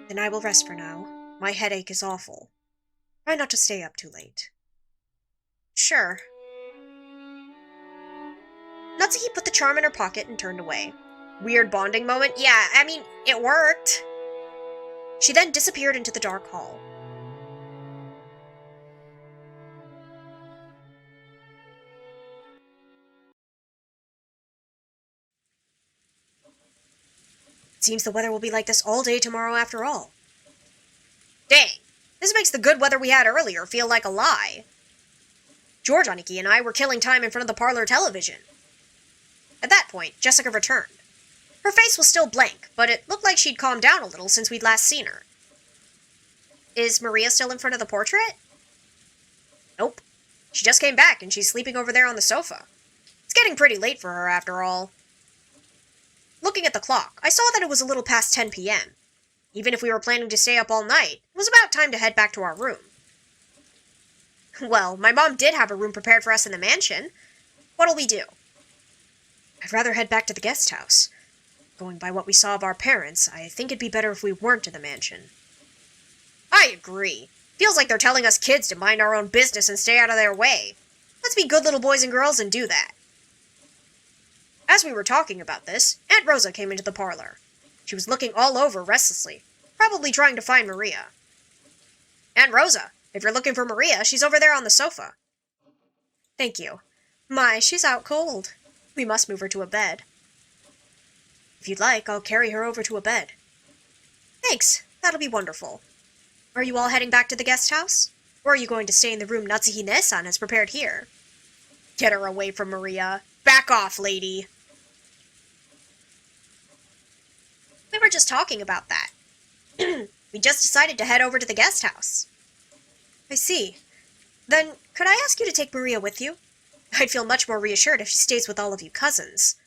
[SPEAKER 1] Then I will rest for now. My headache is awful. Try not to stay up too late. Sure. Natsuki put the charm in her pocket and turned away. Weird bonding moment? Yeah, I mean, it worked. She then disappeared into the dark hall. It seems the weather will be like this all day tomorrow after all. Dang, this makes the good weather we had earlier feel like a lie. George, Aniki, and I were killing time in front of the parlor television. At that point, Jessica returned. Her face was still blank, but it looked like she'd calmed down a little since we'd last seen her. Is Maria still in front of the portrait? Nope. She just came back and she's sleeping over there on the sofa. It's getting pretty late for her after all. Looking at the clock, I saw that it was a little past 10 p.m. Even if we were planning to stay up all night, it was about time to head back to our room. Well, my mom did have a room prepared for us in the mansion. What'll we do? I'd rather head back to the guest house. Going by what we saw of our parents, I think it'd be better if we weren't in the mansion. I agree. Feels like they're telling us kids to mind our own business and stay out of their way. Let's be good little boys and girls and do that. As we were talking about this, Aunt Rosa came into the parlor. She was looking all over restlessly, probably trying to find Maria. Aunt Rosa, if you're looking for Maria, she's over there on the sofa. Thank you. My, she's out cold. We must move her to a bed. If you'd like, I'll carry her over to a bed. Thanks, that'll be wonderful. Are you all heading back to the guest house? Or are you going to stay in the room Natsuki-ne-san has prepared here? Get her away from Maria. Back off, lady. We were just talking about that. We just decided to head over to the guest house. I see. Then, could I ask you to take Maria with you? I'd feel much more reassured if she stays with all of you cousins.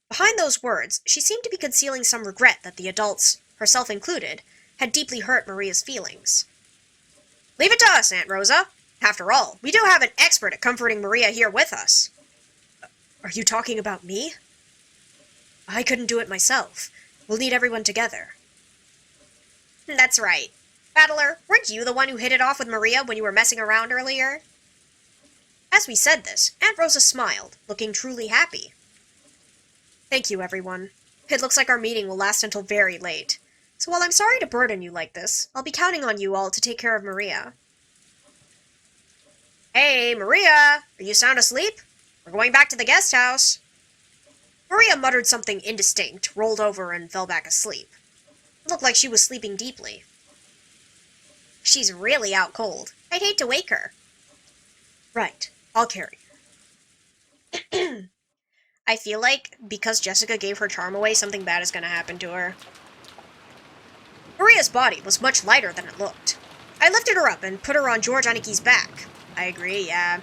[SPEAKER 1] Behind those words, she seemed to be concealing some regret that the adults, herself included, had deeply hurt Maria's feelings. Leave it to us, Aunt Rosa. After all, we do have an expert at comforting Maria here with us. Are you talking about me? I couldn't do it myself. We'll need everyone together. That's right. Battler, weren't you the one who hit it off with Maria when you were messing around earlier? As we said this, Aunt Rosa smiled, looking truly happy. Thank you, everyone. It looks like our meeting will last until very late. So while I'm sorry to burden you like this, I'll be counting on you all to take care of Maria. Hey, Maria! Are you sound asleep? We're going back to the guest house. Maria muttered something indistinct, rolled over, and fell back asleep. It looked like she was sleeping deeply. She's really out cold. I'd hate to wake her. Right. I'll carry her. I feel like, because Jessica gave her charm away, something bad is going to happen to her. Maria's body was much lighter than it looked. I lifted her up and put her on George Aniki's back. I agree, yeah.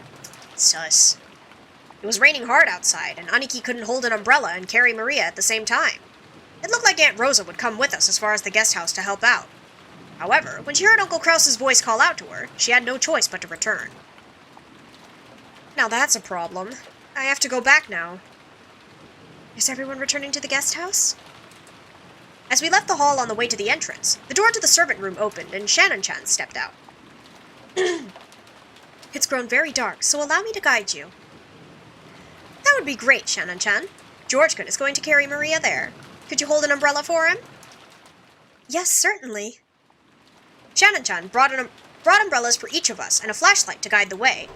[SPEAKER 1] Sus. It was raining hard outside, and Aniki couldn't hold an umbrella and carry Maria at the same time. It looked like Aunt Rosa would come with us as far as the guest house to help out. However, when she heard Uncle Krause's voice call out to her, she had no choice but to return. Now that's a problem. I have to go back now. Is everyone returning to the guest house? As we left the hall on the way to the entrance, the door to the servant room opened and Shannon-chan stepped out. It's grown very dark, so allow me to guide you. That would be great, Shannon-chan. George-kun is going to carry Maria there. Could you hold an umbrella for him? Yes, certainly. Shannon-chan brought umbrellas for each of us and a flashlight to guide the way.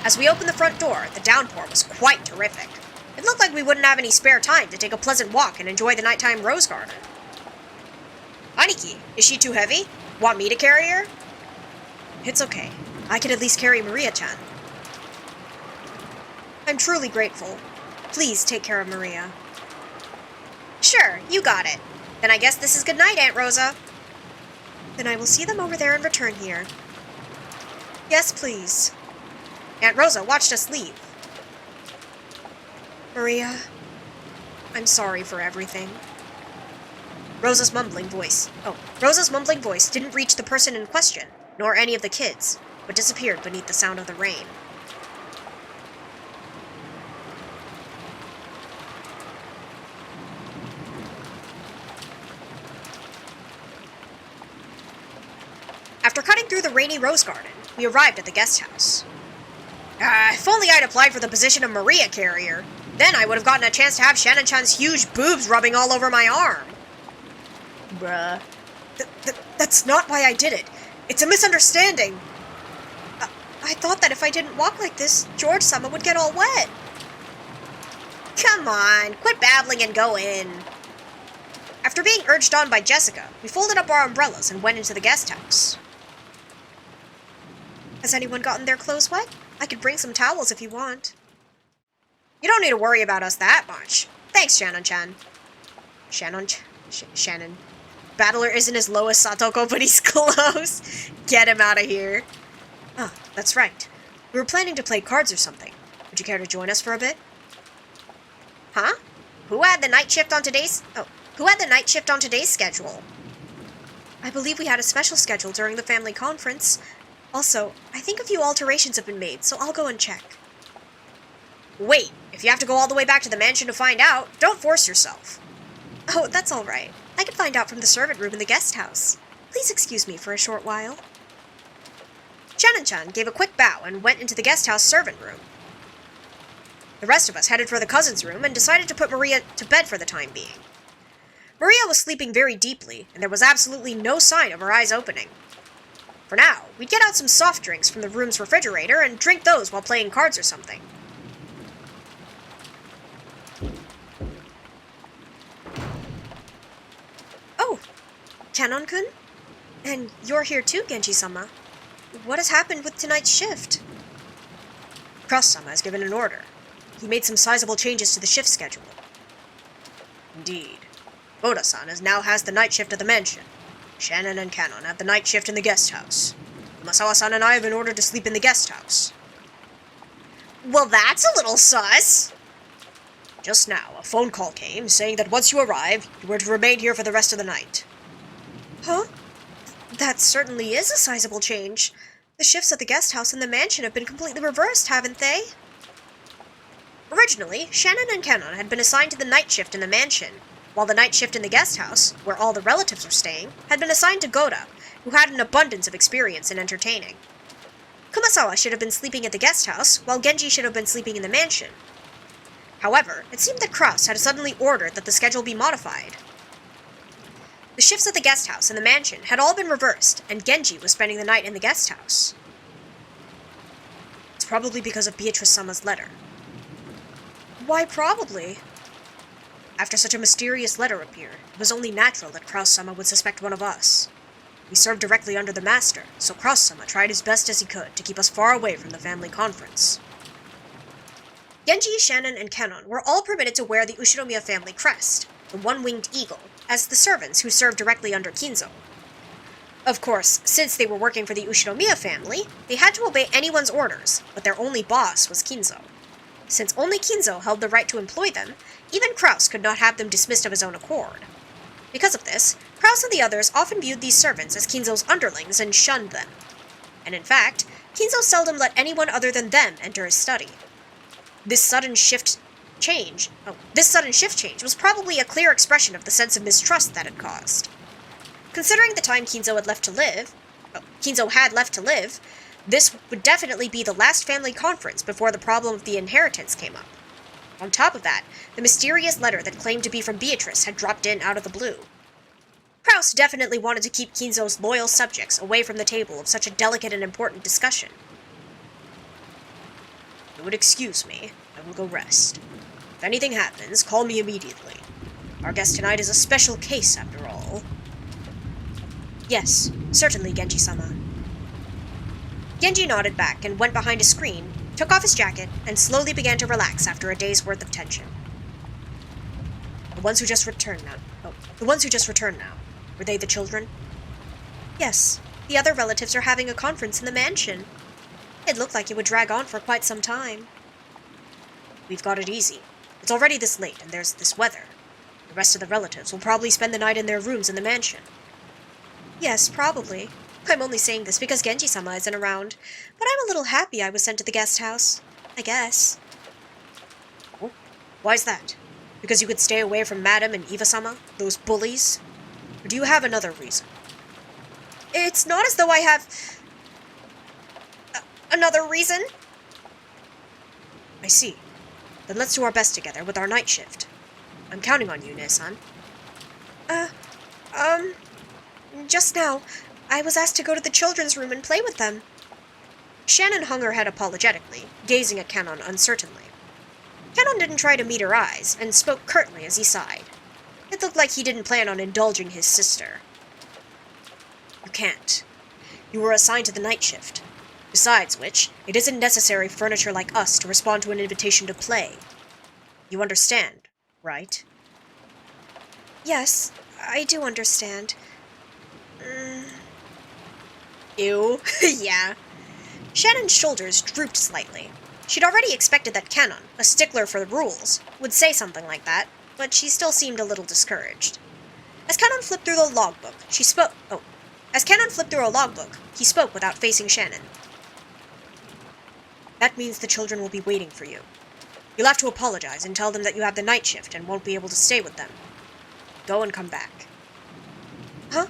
[SPEAKER 1] As we opened the front door, the downpour was quite terrific. It looked like we wouldn't have any spare time to take a pleasant walk and enjoy the nighttime rose garden. Aniki, is she too heavy? Want me to carry her? It's okay. I can at least carry Maria-chan. I'm truly grateful. Please take care of Maria. Sure, you got it. Then I guess this is good night, Aunt Rosa. Then I will see them over there and return here. Yes, please. Aunt Rosa watched us leave. Maria, I'm sorry for everything. Rosa's mumbling voice didn't reach the person in question, nor any of the kids, but disappeared beneath the sound of the rain. After cutting through the rainy rose garden, we arrived at the guest house. If only I'd applied for the position of Maria carrier. Then I would have gotten a chance to have Shannon-chan's huge boobs rubbing all over my arm. Bruh. That's not why I did it. It's a misunderstanding. I thought that if I didn't walk like this, George-sama would get all wet. Come on, quit babbling and go in. After being urged on by Jessica, we folded up our umbrellas and went into the guest house. Has anyone gotten their clothes wet? I could bring some towels if you want. You don't need to worry about us that much. Thanks, Shannon-chan. Shannon. Battler isn't as low as Satoko, but he's close. Get him out of here. Ah, that's right. We were planning to play cards or something. Would you care to join us for a bit? Huh? Who had the night shift on today's schedule? I believe we had a special schedule during the family conference. Also, I think a few alterations have been made, so I'll go and check. Wait, if you have to go all the way back to the mansion to find out, don't force yourself. Oh, that's all right. I can find out from the servant room in the guest house. Please excuse me for a short while. Shannon-chan gave a quick bow and went into the guest house servant room. The rest of us headed for the cousin's room and decided to put Maria to bed for the time being. Maria was sleeping very deeply, and there was absolutely no sign of her eyes opening. For now, we'd get out some soft drinks from the room's refrigerator and drink those while playing cards or something. Oh, Canon-kun? And you're here too, Genji-sama. What has happened with tonight's shift? Cross-sama has given an order. He made some sizable changes to the shift schedule. Indeed. Oda-san now has the night shift at the mansion. Shannon and Canon have the night shift in the guest house. Masawa-san and I have been ordered to sleep in the guest house. Well, that's a little sus. Just now, a phone call came saying that once you arrive, you were to remain here for the rest of the night. Huh? That certainly is a sizable change. The shifts at the guest house and the mansion have been completely reversed, haven't they? Originally, Shannon and Canon had been assigned to the night shift in the mansion, while the night shift in the guest house, where all the relatives were staying, had been assigned to Goda, who had an abundance of experience in entertaining. Kumasawa should have been sleeping at the guest house, while Genji should have been sleeping in the mansion. However, it seemed that Kraus had suddenly ordered that the schedule be modified. The shifts at the guest house and the mansion had all been reversed, and Genji was spending the night in the guest house. It's probably because of Beatrice-sama's letter. Why probably? After such a mysterious letter appeared, it was only natural that Kraus-sama would suspect one of us. We served directly under the master, so Kraus-sama tried his best as he could to keep us far away from the family conference. Genji, Shannon, and Canon were all permitted to wear the Ushinomiya family crest, the one-winged eagle, as the servants who served directly under Kinzo. Of course, since they were working for the Ushinomiya family, they had to obey anyone's orders, but their only boss was Kinzo. Since only Kinzo held the right to employ them, even Kraus could not have them dismissed of his own accord. Because of this, Kraus and the others often viewed these servants as Kinzo's underlings and shunned them. And in fact, Kinzo seldom let anyone other than them enter his study. This sudden shift change was probably a clear expression of the sense of mistrust that it caused. Considering the time Kinzo had left to live, this would definitely be the last family conference before the problem of the inheritance came up. On top of that, the mysterious letter that claimed to be from Beatrice had dropped in out of the blue. Kraus definitely wanted to keep Kinzo's loyal subjects away from the table of such a delicate and important discussion. If you would excuse me, I will go rest. If anything happens, call me immediately. Our guest tonight is a special case, after all. Yes, certainly, Genji-sama. Genji nodded back and went behind a screen, took off his jacket, and slowly began to relax after a day's worth of tension. The ones who just returned now. Were they the children? Yes, the other relatives are having a conference in the mansion. It looked like it would drag on for quite some time. We've got it easy. It's already this late, and there's this weather. The rest of the relatives will probably spend the night in their rooms in the mansion. Yes, probably. I'm only saying this because Genji-sama isn't around, but I'm a little happy I was sent to the guest house. I guess. Oh, why's that? Because you could stay away from Madam and Eva-sama, those bullies? Or do you have another reason? It's not as though I have... another reason? I see. Then let's do our best together with our night shift. I'm counting on you, Ne-san. Just now, I was asked to go to the children's room and play with them. Shannon hung her head apologetically, gazing at Canon uncertainly. Canon didn't try to meet her eyes, and spoke curtly as he sighed. It looked like he didn't plan on indulging his sister. You can't. You were assigned to the night shift. Besides which, it isn't necessary for furniture like us to respond to an invitation to play. You understand, right? Yes, I do understand. Ew. Yeah. Shannon's shoulders drooped slightly. She'd already expected that Canon, a stickler for the rules, would say something like that, but she still seemed a little discouraged. As Canon flipped through the logbook, he spoke without facing Shannon. That means the children will be waiting for you. You'll have to apologize and tell them that you have the night shift and won't be able to stay with them. Go and come back. Huh?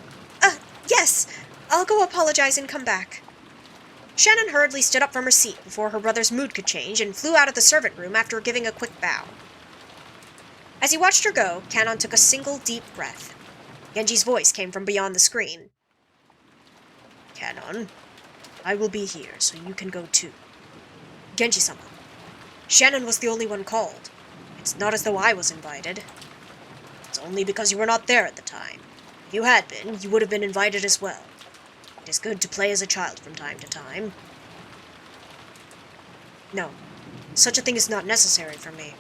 [SPEAKER 1] Yes! I'll go apologize and come back. Shannon hurriedly stood up from her seat before her brother's mood could change and flew out of the servant room after giving a quick bow. As he watched her go, Canon took a single deep breath. Genji's voice came from beyond the screen. Canon, I will be here so you can go too. Genji-sama, Shannon was the only one called. It's not as though I was invited. It's only because you were not there at the time. If you had been, you would have been invited as well. It is good to play as a child from time to time. No, such a thing is not necessary for me.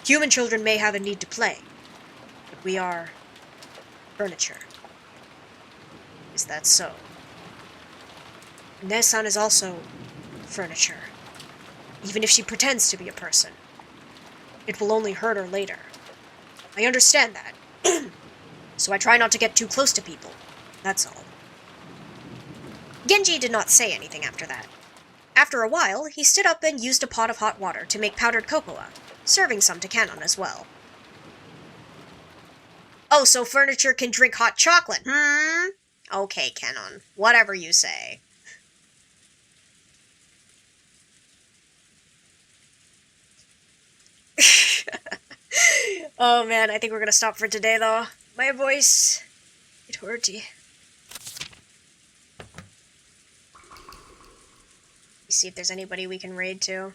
[SPEAKER 1] Human children may have a need to play, but we are furniture. Is that so? Ne-san is also furniture, even if she pretends to be a person. It will only hurt her later. I understand that, so I try not to get too close to people, that's all. Genji did not say anything after that. After a while, he stood up and used a pot of hot water to make powdered cocoa, serving some to Canon as well. Oh, so furniture can drink hot chocolate, Okay, Canon, whatever you say. Oh man, I think we're gonna stop for today though. My voice, it hurty. See if there's anybody we can raid to.